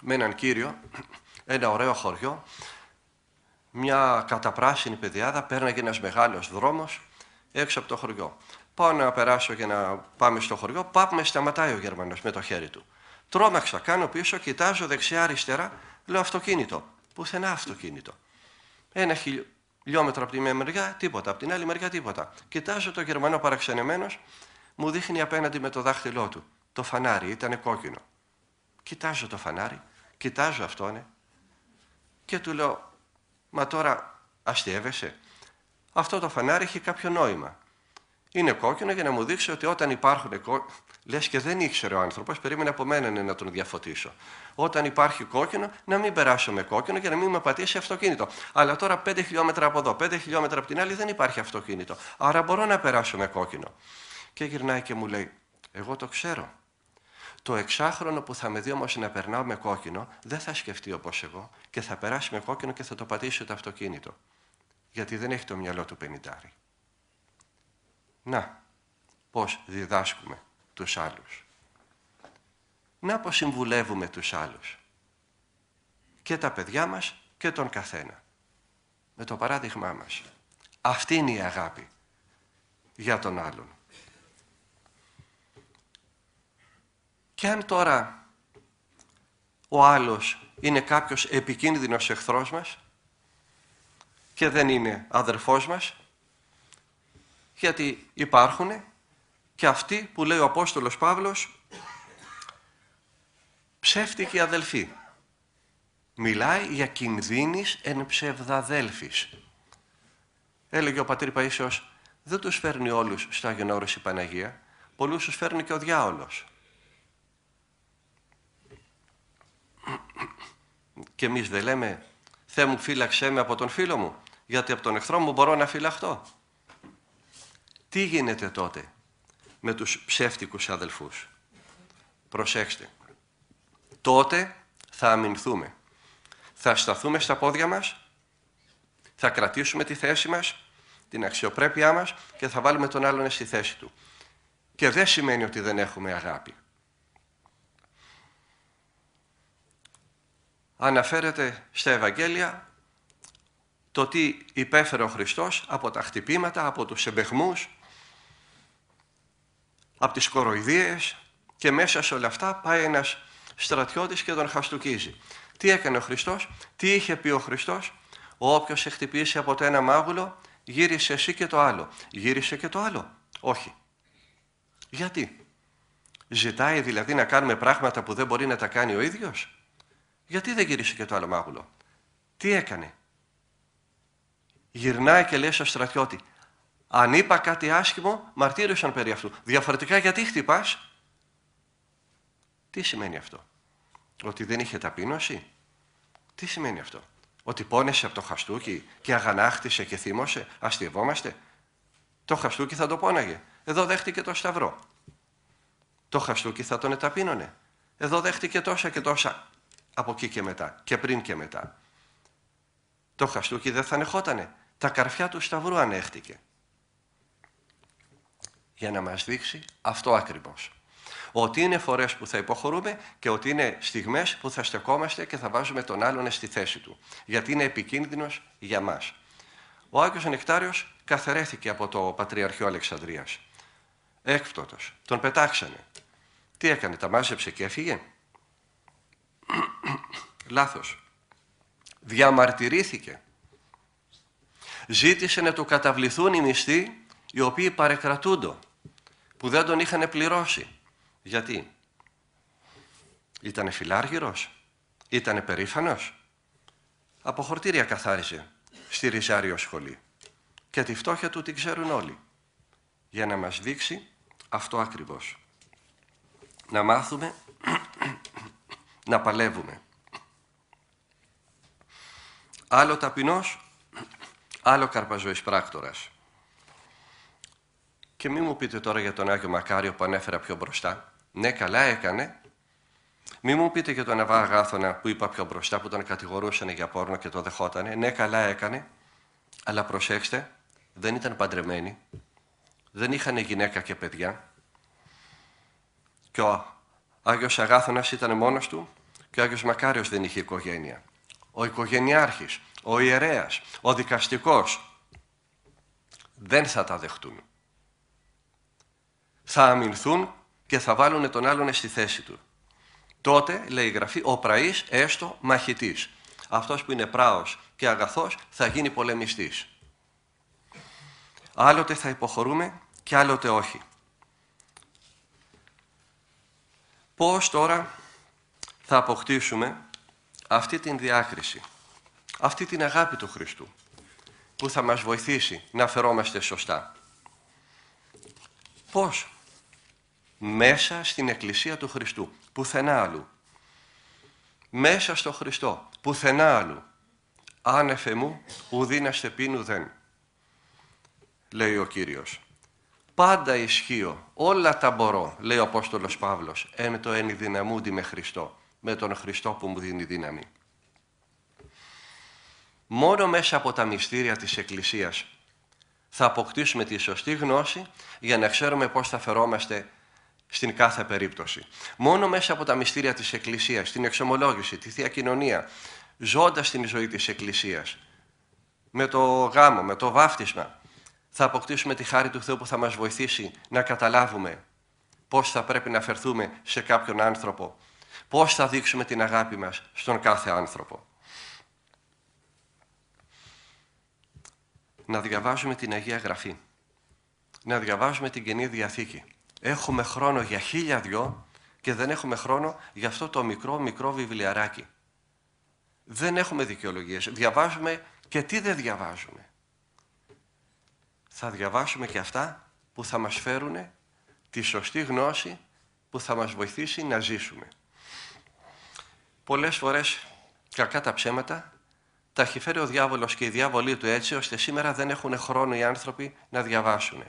με έναν κύριο, ένα ωραίο χωριό, μια καταπράσινη πεδιάδα, πέρναγε ένας μεγάλος δρόμος έξω από το χωριό. Πάω να περάσω για να πάμε στο χωριό, με σταματάει ο Γερμανός με το χέρι του. Τρόμαξα, κάνω πίσω, κοιτάζω δεξιά-αριστερά, λέω αυτοκίνητο. Πουθενά αυτοκίνητο. 1 χιλιόμετρο από τη μία μεριά, τίποτα. Από την άλλη μεριά, τίποτα. Κοιτάζω το Γερμανό παραξενεμένος, μου δείχνει απέναντι με το δάχτυλό του. Το φανάρι ήταν κόκκινο. Κοιτάζω το φανάρι, κοιτάζω αυτόν και του λέω, μα τώρα αστείευεσαι. Αυτό το φανάρι έχει κάποιο νόημα. Είναι κόκκινο για να μου δείξει ότι όταν υπάρχουν λες και δεν ήξερε ο άνθρωπος, περίμενε από μένα να τον διαφωτίσω. Όταν υπάρχει κόκκινο, να μην περάσω με κόκκινο για να μην με πατήσει αυτοκίνητο. Αλλά τώρα 5 χιλιόμετρα από εδώ, 5 χιλιόμετρα από την άλλη δεν υπάρχει αυτοκίνητο. Άρα μπορώ να περάσω με κόκκινο. Και γυρνάει και μου λέει, εγώ το ξέρω. Το εξάχρονο που θα με δει όμως να περνάω με κόκκινο, δεν θα σκεφτεί όπως εγώ και θα περάσει με κόκκινο και θα το πατήσει το αυτοκίνητο. Γιατί δεν έχει το μυαλό του 50. Να, πώς διδάσκουμε τους άλλους. Να πώς συμβουλεύουμε τους άλλους. Και τα παιδιά μας και τον καθένα. Με το παράδειγμά μας. Αυτή είναι η αγάπη για τον άλλον. Και αν τώρα ο άλλος είναι κάποιος επικίνδυνος εχθρός μας και δεν είναι αδερφός μας, γιατί υπάρχουν και αυτοί που λέει ο Απόστολος Παύλος ψεύτικοι αδελφοί. Μιλάει για κινδύνης εν ψευδαδέλφης. Έλεγε ο πατήρ Παΐσιος, δεν τους φέρνει όλους στο Άγιον Όρος η Παναγία, πολλούς τους φέρνει και ο διάολος. Και εμείς δεν λέμε, Θεέ μου φύλαξέ με από τον φίλο μου, γιατί από τον εχθρό μου μπορώ να φυλαχτώ. Τι γίνεται τότε με τους ψεύτικους αδελφούς? Προσέξτε. Τότε θα αμυνθούμε. Θα σταθούμε στα πόδια μας, θα κρατήσουμε τη θέση μας, την αξιοπρέπειά μας και θα βάλουμε τον άλλον στη θέση του. Και δεν σημαίνει ότι δεν έχουμε αγάπη. Αναφέρεται στα Ευαγγέλια το τι υπέφερε ο Χριστός από τα χτυπήματα, από τους εμπεγμούς, από τις κοροϊδίες και μέσα σε όλα αυτά πάει ένας στρατιώτης και τον χαστουκίζει. Τι έκανε ο Χριστός, τι είχε πει ο Χριστός? Όποιος σε χτυπήσει από το ένα μάγουλο, γύρισε εσύ και το άλλο. Γύρισε και το άλλο? Όχι. Γιατί? Ζητάει δηλαδή να κάνουμε πράγματα που δεν μπορεί να τα κάνει ο ίδιος? Γιατί δεν γύρισε και το άλλο μάγουλο? Τι έκανε? Γυρνάει και λέει στο στρατιώτη, αν είπα κάτι άσχημο, μαρτύρησαν περί αυτού. Διαφορετικά γιατί χτυπάς? Τι σημαίνει αυτό? Ότι δεν είχε ταπείνωση? Τι σημαίνει αυτό? Ότι πόνεσε από το χαστούκι και αγανάκτησε και θύμωσε? Αστειευόμαστε? Το χαστούκι θα το πόναγε. Εδώ δέχτηκε το σταυρό. Το χαστούκι θα τον εταπείνωνε. Εδώ δέχτηκε τόσα και τόσα από εκεί και μετά και πριν και μετά. Το χαστούκι δεν θα ανεχότανε. Τα καρφιά του σταυρού ανέχτηκε. Για να μας δείξει αυτό ακριβώς. Ότι είναι φορές που θα υποχωρούμε και ότι είναι στιγμές που θα στεκόμαστε και θα βάζουμε τον άλλον στη θέση του. Γιατί είναι επικίνδυνος για μας. Ο Άγιος Νεκτάριος καθαιρέθηκε από το Πατριαρχείο Αλεξανδρίας. Έκπτωτος. Τον πετάξανε. Τι έκανε, τα μάζεψε και έφυγε? Λάθος. Διαμαρτυρήθηκε. Ζήτησε να του καταβληθούν οι μισθοί οι οποίοι παρεκρατούντο, που δεν τον είχαν πληρώσει. Γιατί? Ήτανε φιλάργυρος? Ήτανε περήφανος? Από χορτήρια καθάριζε στη Ριζάριο σχολή. Και τη φτώχεια του την ξέρουν όλοι. Για να μας δείξει αυτό ακριβώς. Να μάθουμε να παλεύουμε. Άλλο ταπεινός, άλλο καρπαζοής πράκτορας. Και μη μου πείτε τώρα για τον Άγιο Μακάριο που ανέφερα πιο μπροστά. Ναι, καλά έκανε. Μη μου πείτε για τον Αβά Αγάθωνα που είπα πιο μπροστά, που τον κατηγορούσαν για πόρνο και το δεχότανε. Ναι, καλά έκανε. Αλλά προσέξτε, δεν ήταν παντρεμένοι. Δεν είχαν γυναίκα και παιδιά. Και ο Άγιος Αγάθωνας ήταν μόνος του και ο Άγιος Μακάριος δεν είχε οικογένεια. Ο οικογενειάρχης, ο ιερέας, ο δικαστικός δεν θα τα δεχτούν. Θα αμυνθούν και θα βάλουν τον άλλον στη θέση του. Τότε, λέει η Γραφή, ο πραής έστω μαχητής. Αυτός που είναι πράος και αγαθός θα γίνει πολεμιστής. Άλλοτε θα υποχωρούμε και άλλοτε όχι. Πώς τώρα θα αποκτήσουμε αυτή την διάκριση, αυτή την αγάπη του Χριστού, που θα μας βοηθήσει να φερόμαστε σωστά? Πώς? Μέσα στην Εκκλησία του Χριστού, πουθενά αλλού. Μέσα στο Χριστό, πουθενά αλλού. Άνευ μου, ουδήναστε πίνου δεν, λέει ο Κύριος. Πάντα ισχύω, όλα τα μπορώ, λέει ο Απόστολος Παύλος, εν το ενδυναμούντι με Χριστό, με τον Χριστό που μου δίνει δύναμη. Μόνο μέσα από τα μυστήρια της Εκκλησίας θα αποκτήσουμε τη σωστή γνώση για να ξέρουμε πώς θα φερόμαστε στην κάθε περίπτωση. Μόνο μέσα από τα μυστήρια της Εκκλησίας, την εξομολόγηση, τη Θεία Κοινωνία, ζώντας την ζωή της Εκκλησίας, με το γάμο, με το βάφτισμα, θα αποκτήσουμε τη χάρη του Θεού που θα μας βοηθήσει να καταλάβουμε πώς θα πρέπει να φερθούμε σε κάποιον άνθρωπο, πώς θα δείξουμε την αγάπη μας στον κάθε άνθρωπο. Να διαβάζουμε την Αγία Γραφή, να διαβάζουμε την Καινή Διαθήκη. Έχουμε χρόνο για 1002 και δεν έχουμε χρόνο για αυτό το μικρό βιβλιαράκι. Δεν έχουμε δικαιολογίες. Διαβάζουμε και τι δεν διαβάζουμε. Θα διαβάσουμε και αυτά που θα μας φέρουν τη σωστή γνώση που θα μας βοηθήσει να ζήσουμε. Πολλές φορές, κακά τα ψέματα, τα έχει φέρει ο διάβολος και η διάβολή του έτσι, ώστε σήμερα δεν έχουν χρόνο οι άνθρωποι να διαβάσουν.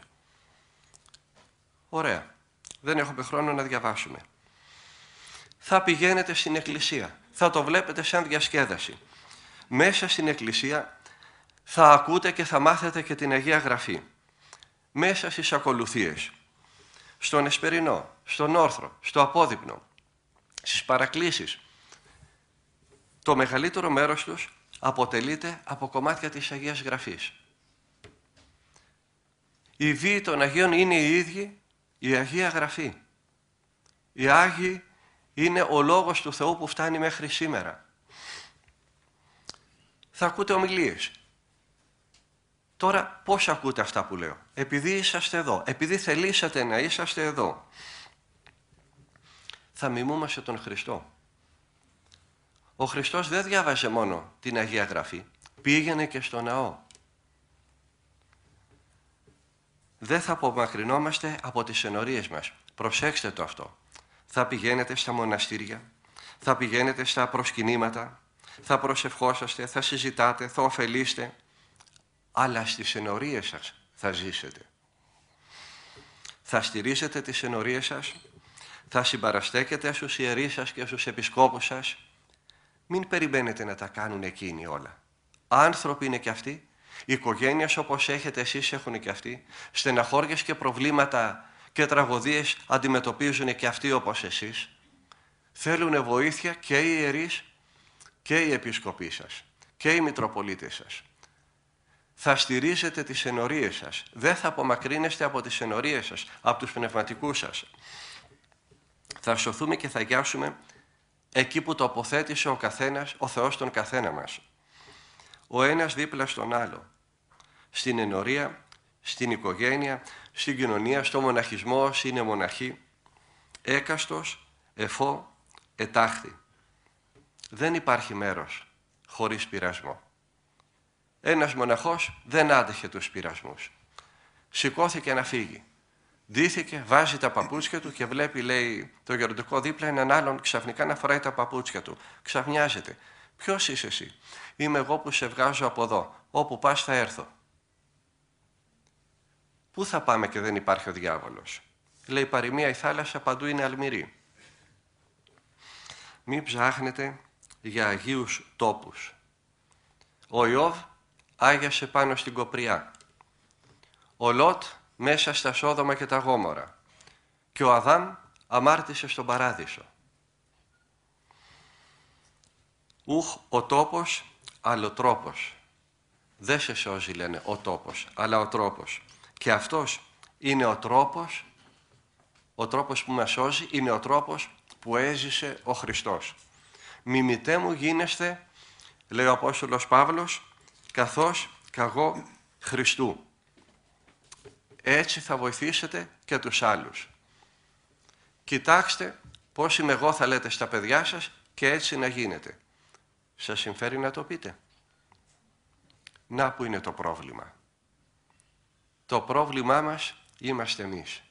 Ωραία. Δεν έχουμε χρόνο να διαβάσουμε. Θα πηγαίνετε στην Εκκλησία. Θα το βλέπετε σαν διασκέδαση. Μέσα στην Εκκλησία θα ακούτε και θα μάθετε και την Αγία Γραφή. Μέσα στις ακολουθίες. Στον Εσπερινό, στον Όρθρο, στο Απόδειπνο, στις παρακλήσεις. Το μεγαλύτερο μέρος τους αποτελείται από κομμάτια της Αγίας Γραφής. Οι βίοι των Αγίων είναι οι ίδιοι, η Αγία Γραφή. Οι Άγιοι είναι ο Λόγος του Θεού που φτάνει μέχρι σήμερα. Θα ακούτε ομιλίες. Τώρα πώς ακούτε αυτά που λέω? Επειδή είσαστε εδώ, επειδή θελήσατε να είσαστε εδώ. Θα μιμούμαστε τον Χριστό. Ο Χριστός δεν διάβαζε μόνο την Αγία Γραφή, πήγαινε και στο ναό. Δεν θα απομακρυνόμαστε από τις ενορίες μας. Προσέξτε το αυτό. Θα πηγαίνετε στα μοναστήρια, θα πηγαίνετε στα προσκυνήματα, θα προσευχόσαστε, θα συζητάτε, θα ωφελείστε, αλλά στις ενορίες σας θα ζήσετε. Θα στηρίζετε τις ενορίες σας, θα συμπαραστέκετε στους ιερείς σας και στους επισκόπους σας. Μην περιμένετε να τα κάνουν εκείνοι όλα. Άνθρωποι είναι και αυτοί. Οικογένειες όπως έχετε εσείς έχουν και αυτοί. Στεναχώριες και προβλήματα και τραγωδίες αντιμετωπίζουν και αυτοί όπως εσείς. Θέλουν βοήθεια και οι ιερείς και οι επίσκοποι σας και οι μητροπολίτες σας. Θα στηρίζετε τις ενορίες σας. Δεν θα απομακρύνεστε από τις ενορίες σας, από τους πνευματικούς σας. Θα σωθούμε και θα γιάσουμε εκεί που τοποθέτησε ο καθένας, ο Θεός τον καθένα μας. Ο ένας δίπλα στον άλλο. Στην ενορία, στην οικογένεια, στην κοινωνία, στο μοναχισμό όσοι είναι μοναχοί. Έκαστος, εφώ, ετάχθη. Δεν υπάρχει μέρος χωρίς πειρασμό. Ένας μοναχός δεν άντεχε τους πειρασμούς. Σηκώθηκε να φύγει. Ντύθηκε, βάζει τα παπούτσια του και βλέπει, λέει, το γεροντικό δίπλα έναν άλλον ξαφνικά να φοράει τα παπούτσια του. Ξαφνιάζεται. Ποιος είσαι εσύ? Είμαι εγώ που σε βγάζω από εδώ. Όπου πας θα έρθω. Πού θα πάμε και δεν υπάρχει ο διάβολος? Λέει, παροιμία η θάλασσα παντού είναι αλμυρή. Μην ψάχνετε για αγίους τόπους. Ο Ιώβ άγιασε πάνω στην Κοπριά. Ο Λότ μέσα στα Σόδομα και τα Γόμορα. Και ο Αδάμ αμάρτησε στον Παράδεισο. Ουχ ο τόπος, άλλο τρόπος. Δεν σε σώζει, λένε, ο τόπος, αλλά ο τρόπος. Και αυτός είναι ο τρόπος που μας σώζει, είναι ο τρόπος που έζησε ο Χριστός. Μιμητέ μου γίνεστε, λέει ο Απόστολος Παύλος, καθώς καγώ Χριστού. Έτσι θα βοηθήσετε και τους άλλους. Κοιτάξτε πώς είμαι εγώ, θα λέτε στα παιδιά σας, και έτσι να γίνετε. Σας συμφέρει να το πείτε? Να που είναι το πρόβλημα. Το πρόβλημά μας είμαστε εμείς.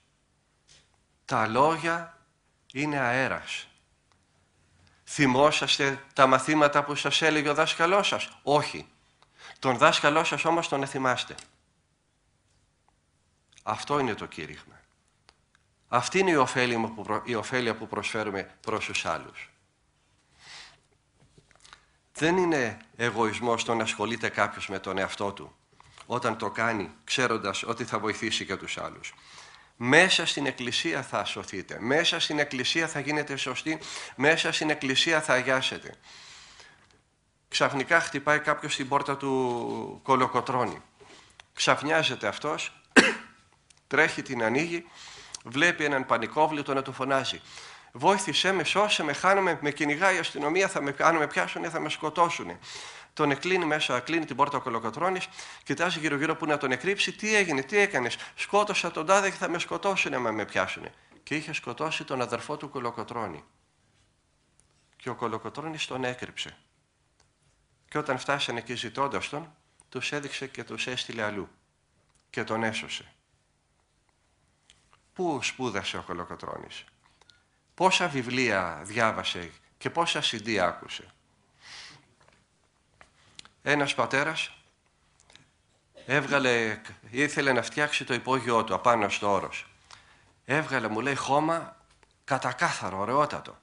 Τα λόγια είναι αέρας. Θυμόσαστε τα μαθήματα που σας έλεγε ο δάσκαλός σας? Όχι. Τον δάσκαλό σας όμως τον θυμάστε. Αυτό είναι το κήρυγμα. Αυτή είναι η ωφέλεια που προσφέρουμε προς τους άλλους. Δεν είναι εγωισμός το να ασχολείται κάποιος με τον εαυτό του όταν το κάνει ξέροντας ότι θα βοηθήσει και τους άλλους. Μέσα στην Εκκλησία θα σωθείτε, μέσα στην Εκκλησία θα γίνετε σωστοί, μέσα στην Εκκλησία θα αγιάσετε. Ξαφνικά χτυπάει κάποιος στην πόρτα του Κολοκοτρώνη. Ξαφνιάζεται αυτός, τρέχει, την ανοίγει, βλέπει έναν πανικόβλητο να του φωνάζει. Βόηθησέ με, σώσε με, χάνομαι, με κυνηγάει η αστυνομία, αν με πιάσουνε θα με σκοτώσουνε. Τον εκλείνει μέσα, κλείνει την πόρτα ο Κολοκοτρώνης, κοιτάζει γύρω-γύρω που να τον εκρύψει. Τι έγινε, τι έκανες? Σκότωσα τον τάδε και θα με σκοτώσουνε άμα με πιάσουνε. Και είχε σκοτώσει τον αδερφό του Κολοκοτρώνη. Και ο Κολοκοτρώνης τον έκρυψε. Και όταν φτάσανε εκεί ζητώντας τον, τους έδειξε και τους έστειλε αλλού. Και τον έσωσε. Πού σπούδασε ο Κολοκοτρώνης? Πόσα βιβλία διάβασε και πόσα CD άκουσε? Ένας πατέρας ήθελε να φτιάξει το υπόγειό του απάνω στο όρος. Έβγαλε, μου λέει, χώμα κατακάθαρο, ωραιότατο.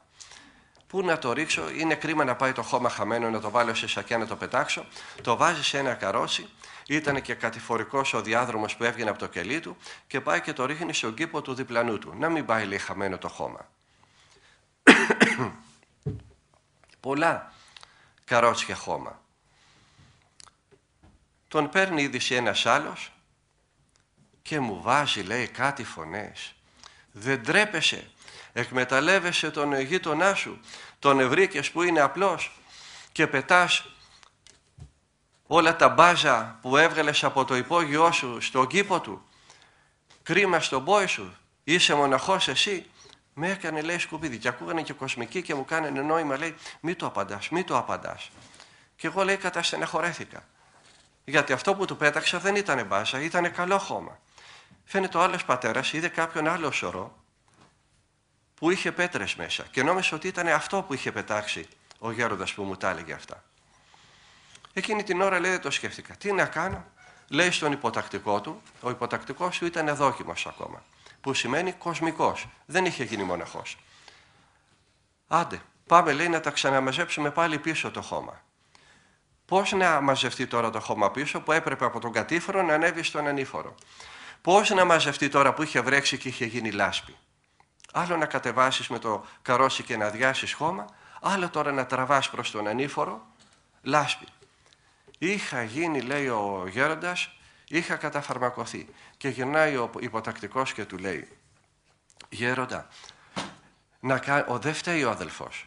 Πού να το ρίξω? Είναι κρίμα να πάει το χώμα χαμένο, να το βάλω σε σακιά να το πετάξω. Το βάζει σε ένα καρότσι. Ήταν και κατηφορικός ο διάδρομος που έβγαινε από το κελί του και πάει και το ρίχνει στον κήπο του διπλανού του. Να μην πάει, λέει, χαμένο το χώμα. Πολλά καρότσια χώμα. Τον παίρνει είδηση ένας άλλος και μου βάζει, λέει, κάτι φωνές. Δεν τρέπεσαι? Εκμεταλλεύεσαι τον γείτονά σου, τον ευρύκες που είναι απλός και πετάς όλα τα μπάζα που έβγαλες από το υπόγειό σου στον κήπο του. Κρίμα στον πόη σου, είσαι μοναχός εσύ. Με έκανε, λέει, σκουπίδι και ακούγανε και κοσμικοί και μου κάνανε νόημα, λέει, μη το απαντάς, μη το απαντάς. Και εγώ, λέει, καταστεναχωρέθηκα. Γιατί αυτό που του πέταξα δεν ήταν μπάζα, ήταν καλό χώμα. Φαίνεται ο άλλος πατέρας είδε κάποιον άλλο σωρό που είχε πέτρες μέσα και νόμιζε ότι ήταν αυτό που είχε πετάξει ο γέροντας που μου τα έλεγε αυτά. Εκείνη την ώρα, λέει, δεν το σκέφτηκα. Τι να κάνω? Λέει στον υποτακτικό του, ο υποτακτικός του ήταν δόκιμος ακόμα, που σημαίνει κοσμικός, δεν είχε γίνει μοναχός. Άντε, πάμε, λέει, να τα ξαναμαζέψουμε πάλι πίσω το χώμα. Πώς να μαζευτεί τώρα το χώμα πίσω που έπρεπε από τον κατήφορο να ανέβει στον ανήφορο. Πώς να μαζευτεί τώρα που είχε βρέξει και είχε γίνει λάσπη. Άλλο να κατεβάσεις με το καρότσι και να αδειάσεις χώμα, άλλο τώρα να τραβάς προς τον ανήφορο λάσπη. Είχα γίνει, λέει ο γέροντας, είχα καταφαρμακωθεί. Και γυρνάει ο υποτακτικός και του λέει, γέροντα, δεν φταίει ο αδελφός.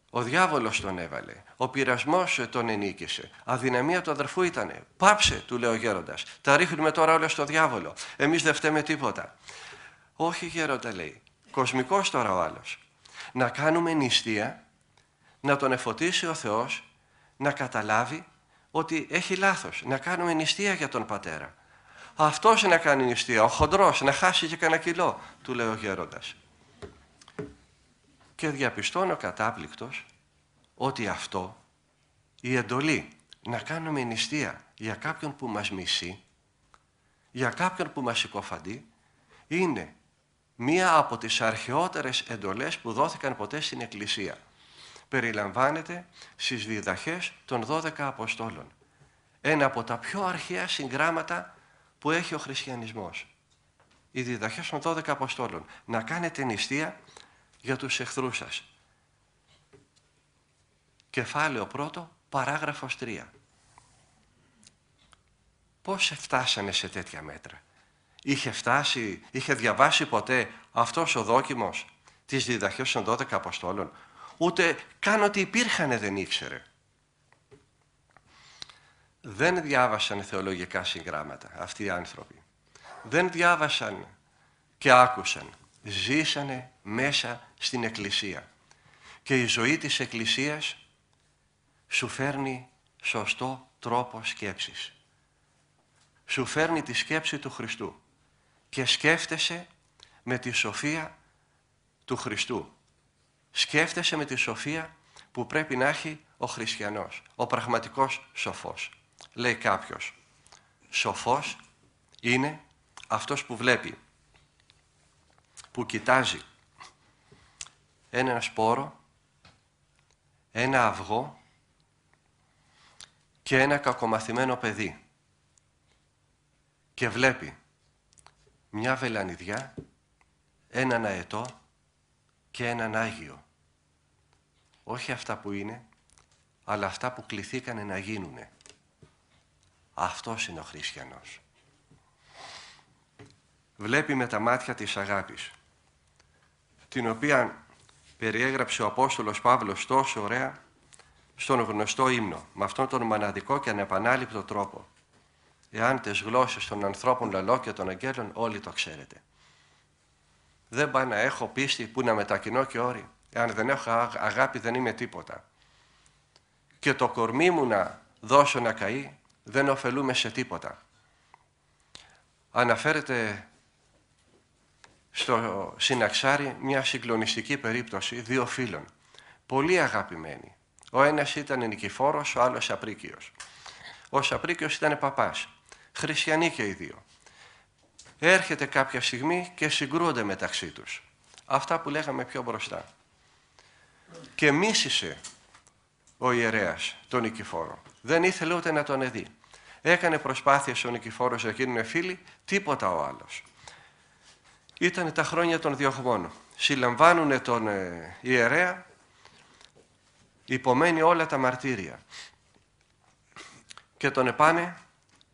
Ο διάβολος τον έβαλε, ο πειρασμός τον ενίκησε, αδυναμία του αδερφού ήτανε. Πάψε, του λέει ο γέροντας, τα ρίχνουμε τώρα όλα στο διάβολο, εμείς δεν φταίμε τίποτα. Όχι γέροντα, λέει, κοσμικός τώρα ο άλλος. Να κάνουμε νηστεία, να τον εφωτίσει ο Θεός, να καταλάβει ότι έχει λάθος, να κάνουμε νηστεία για τον πατέρα. Αυτός να κάνει νηστεία, ο χοντρός, να χάσει και κανένα κιλό, του λέει ο γέροντας. Και διαπιστώνω κατάπληκτος ότι αυτό, η εντολή να κάνουμε νηστεία για κάποιον που μας μισεί, για κάποιον που μας συκοφαντεί, είναι μία από τις αρχαιότερες εντολές που δόθηκαν ποτέ στην Εκκλησία. Περιλαμβάνεται στις διδαχές των 12 Αποστόλων. Ένα από τα πιο αρχαία συγγράμματα που έχει ο χριστιανισμός. Οι διδαχές των 12 Αποστόλων. Να κάνετε νηστεία για τους εχθρούς σας. Κεφάλαιο 1, παράγραφος 3. Πώς φτάσανε σε τέτοια μέτρα. Είχε διαβάσει ποτέ αυτός ο δόκιμος τις διδαχές των 12 Αποστόλων. Ούτε καν ότι υπήρχαν δεν ήξερε. Δεν διάβασαν θεολογικά συγγράμματα αυτοί οι άνθρωποι. Δεν διάβασαν και άκουσαν. Ζήσανε μέσα στην Εκκλησία. Και η ζωή της Εκκλησίας σου φέρνει σωστό τρόπο σκέψης. Σου φέρνει τη σκέψη του Χριστού. Και σκέφτεσαι με τη σοφία του Χριστού. Σκέφτεσαι με τη σοφία που πρέπει να έχει ο χριστιανός, ο πραγματικός σοφός. Λέει κάποιος, σοφός είναι αυτός που βλέπει, που κοιτάζει ένα σπόρο, ένα αυγό και ένα κακομαθημένο παιδί και βλέπει μια βελανιδιά, έναν αετό και έναν άγιο. Όχι αυτά που είναι, αλλά αυτά που κληθήκανε να γίνουνε. Αυτός είναι ο χριστιανός. Βλέπει με τα μάτια της αγάπης, την οποία περιέγραψε ο Απόστολος Παύλος τόσο ωραία στον γνωστό ύμνο, με αυτόν τον μοναδικό και ανεπανάληπτο τρόπο. Εάν τις γλώσσες των ανθρώπων λαλώ και των αγγέλων όλοι το ξέρετε. Δεν πάει να έχω πίστη που να μετακινώ και όρη. Εάν δεν έχω αγάπη δεν είμαι τίποτα. Και το κορμί μου να δώσω να καεί δεν ωφελούμε σε τίποτα. Αναφέρεται στο Συναξάρι μια συγκλονιστική περίπτωση δύο φίλων. Πολύ αγαπημένοι. Ο ένας ήταν Νικηφόρος, ο άλλος Απρίκιος. Ο Απρίκιος ήταν παπάς. Χριστιανοί και οι δύο. Έρχεται κάποια στιγμή και συγκρούονται μεταξύ τους. Αυτά που λέγαμε πιο μπροστά. Και μίσησε ο ιερέας τον Νικηφόρο. Δεν ήθελε ούτε να τον δει. Έκανε προσπάθειες ο Νικηφόρος να γίνουν φίλοι, τίποτα ο άλλος. Ήταν τα χρόνια των διωγμών. Συλλαμβάνουνε τον ιερέα, υπομένει όλα τα μαρτύρια. Και τον επάνε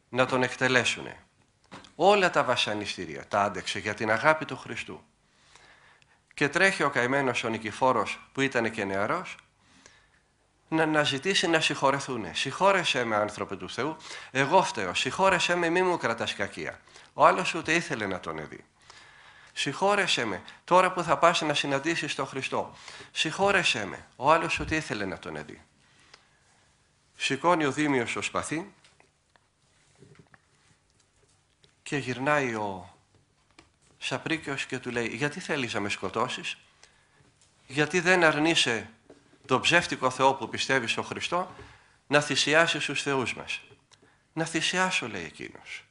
να τον εκτελέσουνε. Όλα τα βασανιστήρια τα άντεξε για την αγάπη του Χριστού. Και τρέχει ο καημένος ο Νικηφόρος που ήταν και νεαρός να ζητήσει να συγχωρεθούνε. Συγχώρεσέ με, άνθρωπε του Θεού, εγώ φταίω. Συγχώρεσέ με, μη μου κρατάς κακία. Ο άλλος ούτε ήθελε να τον δει. Συγχώρεσέ με, τώρα που θα πας να συναντήσεις τον Χριστό. Συγχώρεσέ με, ο άλλος ούτε ήθελε να τον δει. Σηκώνει ο Δήμιος το σπαθί και γυρνάει ο Σαπρίκιος και του λέει, γιατί θέλεις να με σκοτώσεις, γιατί δεν αρνείσαι τον ψεύτικο Θεό που πιστεύει στον Χριστό να θυσιάσεις τους θεούς μας. Να θυσιάσω, λέει εκείνος.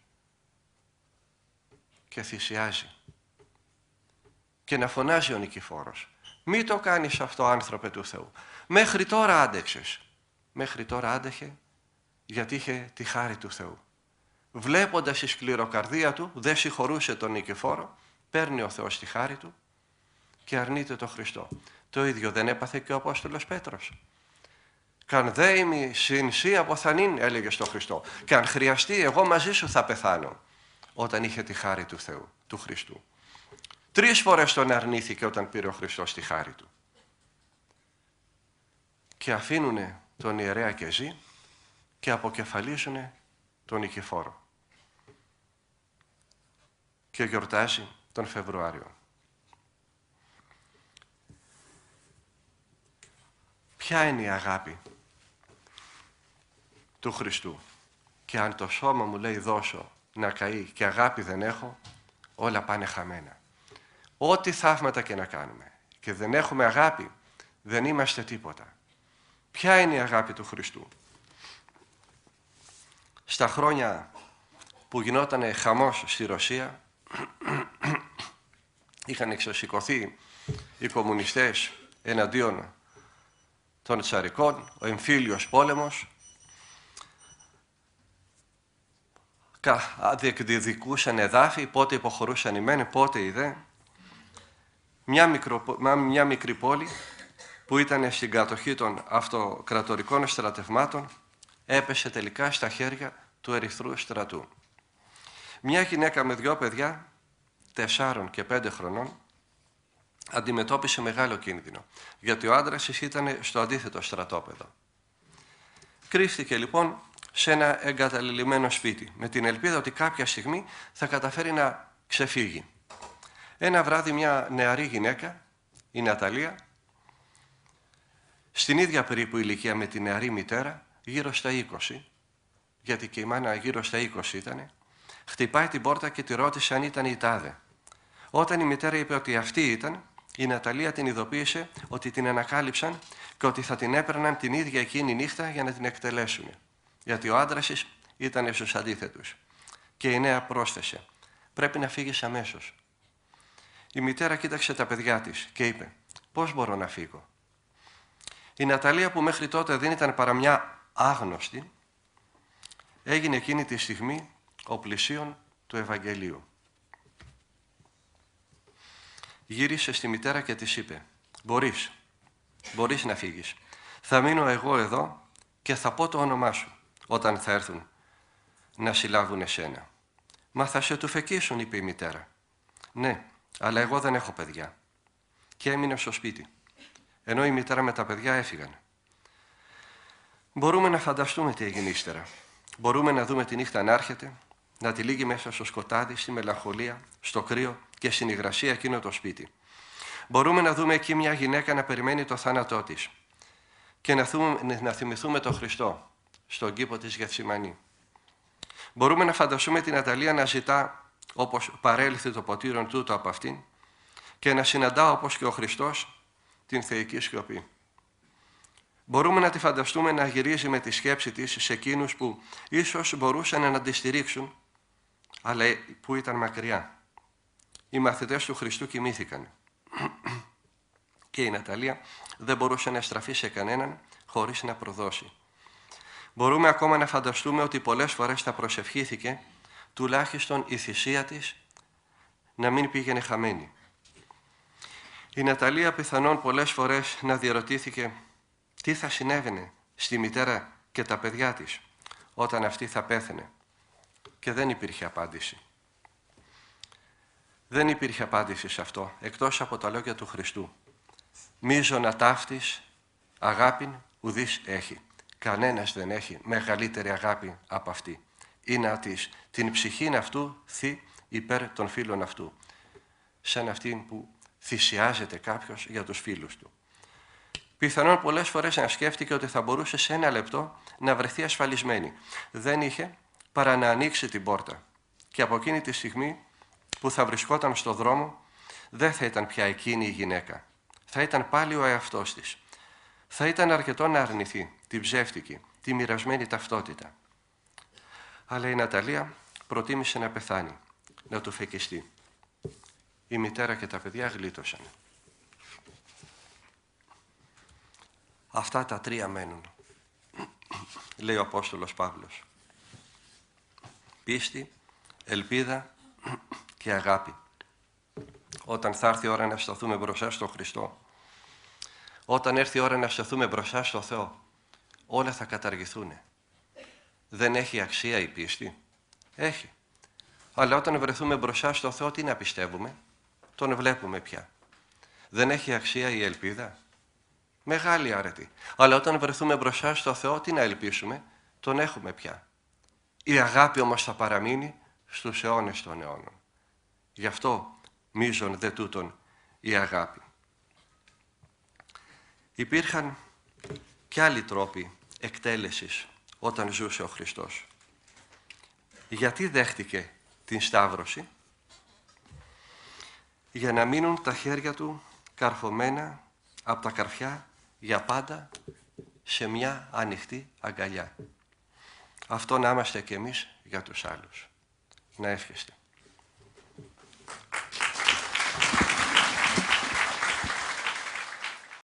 Και θυσιάζει. Και να φωνάζει ο Νικηφόρος. Μη το κάνεις αυτό, άνθρωπε του Θεού. Μέχρι τώρα άντεξες. μέχρι τώρα άντεχε γιατί είχε τη χάρη του Θεού. Βλέποντας τη σκληροκαρδία του, δεν συγχωρούσε τον Νικηφόρο, παίρνει ο Θεός τη χάρη του και αρνείται τον Χριστό. Το ίδιο δεν έπαθε και ο Απόστολος Πέτρος. «Καν δέημι συν σύ αποθανήν», έλεγε στον Χριστό. «Και αν χρειαστεί, εγώ μαζί σου θα πεθάνω», όταν είχε τη χάρη του Θεού, του Χριστού. 3 φορές τον αρνήθηκε όταν πήρε ο Χριστός τη χάρη του. Και αφήνουνε τον ιερέα και ζει και αποκεφαλίζουνε τον Νικηφόρο. Και γιορτάζει τον Φεβρουάριο. Ποια είναι η αγάπη του Χριστού? Και αν το σώμα μου, λέει, δώσω να καεί και αγάπη δεν έχω, όλα πάνε χαμένα. Ό,τι θαύματα και να κάνουμε και δεν έχουμε αγάπη, δεν είμαστε τίποτα. Ποια είναι η αγάπη του Χριστού? Στα χρόνια που γινόταν χαμός στη Ρωσία, είχαν εξωσηκωθεί οι κομμουνιστές εναντίον των τσαρικών, ο εμφύλιος πόλεμος, διεκδικούσαν εδάφη, πότε υποχωρούσαν οι μεν, πότε οι δε. Μια μικρή πόλη που ήταν στην κατοχή των αυτοκρατορικών στρατευμάτων έπεσε τελικά στα χέρια του Ερυθρού στρατού. Μια γυναίκα με 2 παιδιά, 4 και 5 χρονών, αντιμετώπισε μεγάλο κίνδυνο, γιατί ο άντρας της ήταν στο αντίθετο στρατόπεδο. Κρύφτηκε λοιπόν σε ένα εγκαταλειμμένο σπίτι, με την ελπίδα ότι κάποια στιγμή θα καταφέρει να ξεφύγει. Ένα βράδυ μια νεαρή γυναίκα, η Ναταλία, στην ίδια περίπου ηλικία με τη νεαρή μητέρα, γύρω στα 20, γιατί και η μάνα γύρω στα 20 ήταν, χτυπάει την πόρτα και τη ρώτησε αν ήταν η τάδε. Όταν η μητέρα είπε ότι αυτή ήταν, η Ναταλία την ειδοποίησε ότι την ανακάλυψαν και ότι θα την έπαιρναν την ίδια εκείνη νύχτα για να την εκτελέσουν. Γιατί ο άντρας της ήταν στους αντίθετους. Και η νέα πρόσθεσε: «Πρέπει να φύγεις αμέσως». Η μητέρα κοίταξε τα παιδιά της και είπε: «Πώς μπορώ να φύγω?» Η Ναταλία, που μέχρι τότε δεν ήταν παρά μια άγνωστη, έγινε εκείνη τη στιγμή ο πλησίον του Ευαγγελίου. Γύρισε στη μητέρα και της είπε: μπορείς να φύγεις. Θα μείνω εγώ εδώ και θα πω το όνομά σου όταν θα έρθουν να συλλάβουν εσένα. «Μα θα σε τουφεκίσουν», είπε η μητέρα. «Ναι, αλλά εγώ δεν έχω παιδιά». Και έμεινε στο σπίτι, ενώ η μητέρα με τα παιδιά έφυγαν. Μπορούμε να φανταστούμε τι έγινε ύστερα. Μπορούμε να δούμε τη νύχτα να έρχεται, να τη λύγει μέσα στο σκοτάδι, στη μελαγχολία, στο κρύο και στην υγρασία εκείνο το σπίτι. Μπορούμε να δούμε εκεί μια γυναίκα να περιμένει το θάνατό της και να θυμηθούμε τον Χριστό στον κήπο της Γεθσιμανή. Μπορούμε να φανταστούμε την Ναταλία να ζητά, όπως παρέλθει το ποτήρον τούτο από αυτήν, και να συναντά, όπως και ο Χριστός, την θεϊκή σιωπή. Μπορούμε να τη φανταστούμε να γυρίζει με τη σκέψη της σε εκείνους που ίσως μπορούσαν να τη στηρίξουν, αλλά που ήταν μακριά. Οι μαθητές του Χριστού κοιμήθηκαν και η Ναταλία δεν μπορούσε να στραφεί σε κανέναν χωρίς να προδώσει. Μπορούμε ακόμα να φανταστούμε ότι πολλές φορές τα προσευχήθηκε, τουλάχιστον η θυσία της να μην πήγαινε χαμένη. Η Ναταλία πιθανόν πολλές φορές να διαρωτήθηκε τι θα συνέβαινε στη μητέρα και τα παιδιά της όταν αυτή θα πέθαινε, και δεν υπήρχε απάντηση. Δεν υπήρχε απάντηση σε αυτό, εκτός από τα λόγια του Χριστού. «Μίζωνα ταύτης αγάπην ουδής έχει». Κανένας δεν έχει μεγαλύτερη αγάπη από αυτή. Είναι την ψυχήν αυτού θει υπέρ των φίλων αυτού. Σαν αυτήν που θυσιάζεται κάποιος για τους φίλους του. Πιθανόν πολλές φορές να σκέφτηκε ότι θα μπορούσε σε 1 λεπτό να βρεθεί ασφαλισμένη. Δεν είχε παρά να ανοίξει την πόρτα. Και από εκείνη τη στιγμή που θα βρισκόταν στο δρόμο, δεν θα ήταν πια εκείνη η γυναίκα. Θα ήταν πάλι ο εαυτός της. Θα ήταν αρκετό να αρνηθεί την ψεύτικη, τη μοιρασμένη ταυτότητα. Αλλά η Ναταλία προτίμησε να πεθάνει, να του φεκιστεί. Η μητέρα και τα παιδιά γλίτωσαν. Αυτά τα 3 μένουν. λέει ο Απόστολος Παύλος. Πίστη, ελπίδα και αγάπη. Όταν θα έρθει η ώρα να σταθούμε μπροστά στον Χριστό, όταν έρθει η ώρα να σταθούμε μπροστά στο Θεό, όλα θα καταργηθούν. Δεν έχει αξία η πίστη? Έχει. Αλλά όταν βρεθούμε μπροστά στο Θεό, τι να πιστεύουμε? Τον βλέπουμε πια. Δεν έχει αξία η ελπίδα? Μεγάλη αρετή. Αλλά όταν βρεθούμε μπροστά στο Θεό, τι να ελπίσουμε? Τον έχουμε πια. Η αγάπη όμως θα παραμείνει στους αιώνες των αιώνων. Γι' αυτό μείζον δε τούτον η αγάπη. Υπήρχαν και άλλοι τρόποι εκτέλεσης όταν ζούσε ο Χριστός. Γιατί δέχτηκε την Σταύρωση? Για να μείνουν τα χέρια του καρφωμένα από τα καρφιά για πάντα σε μια ανοιχτή αγκαλιά. Αυτό να είμαστε κι εμείς για τους άλλους. Να εύχεστε.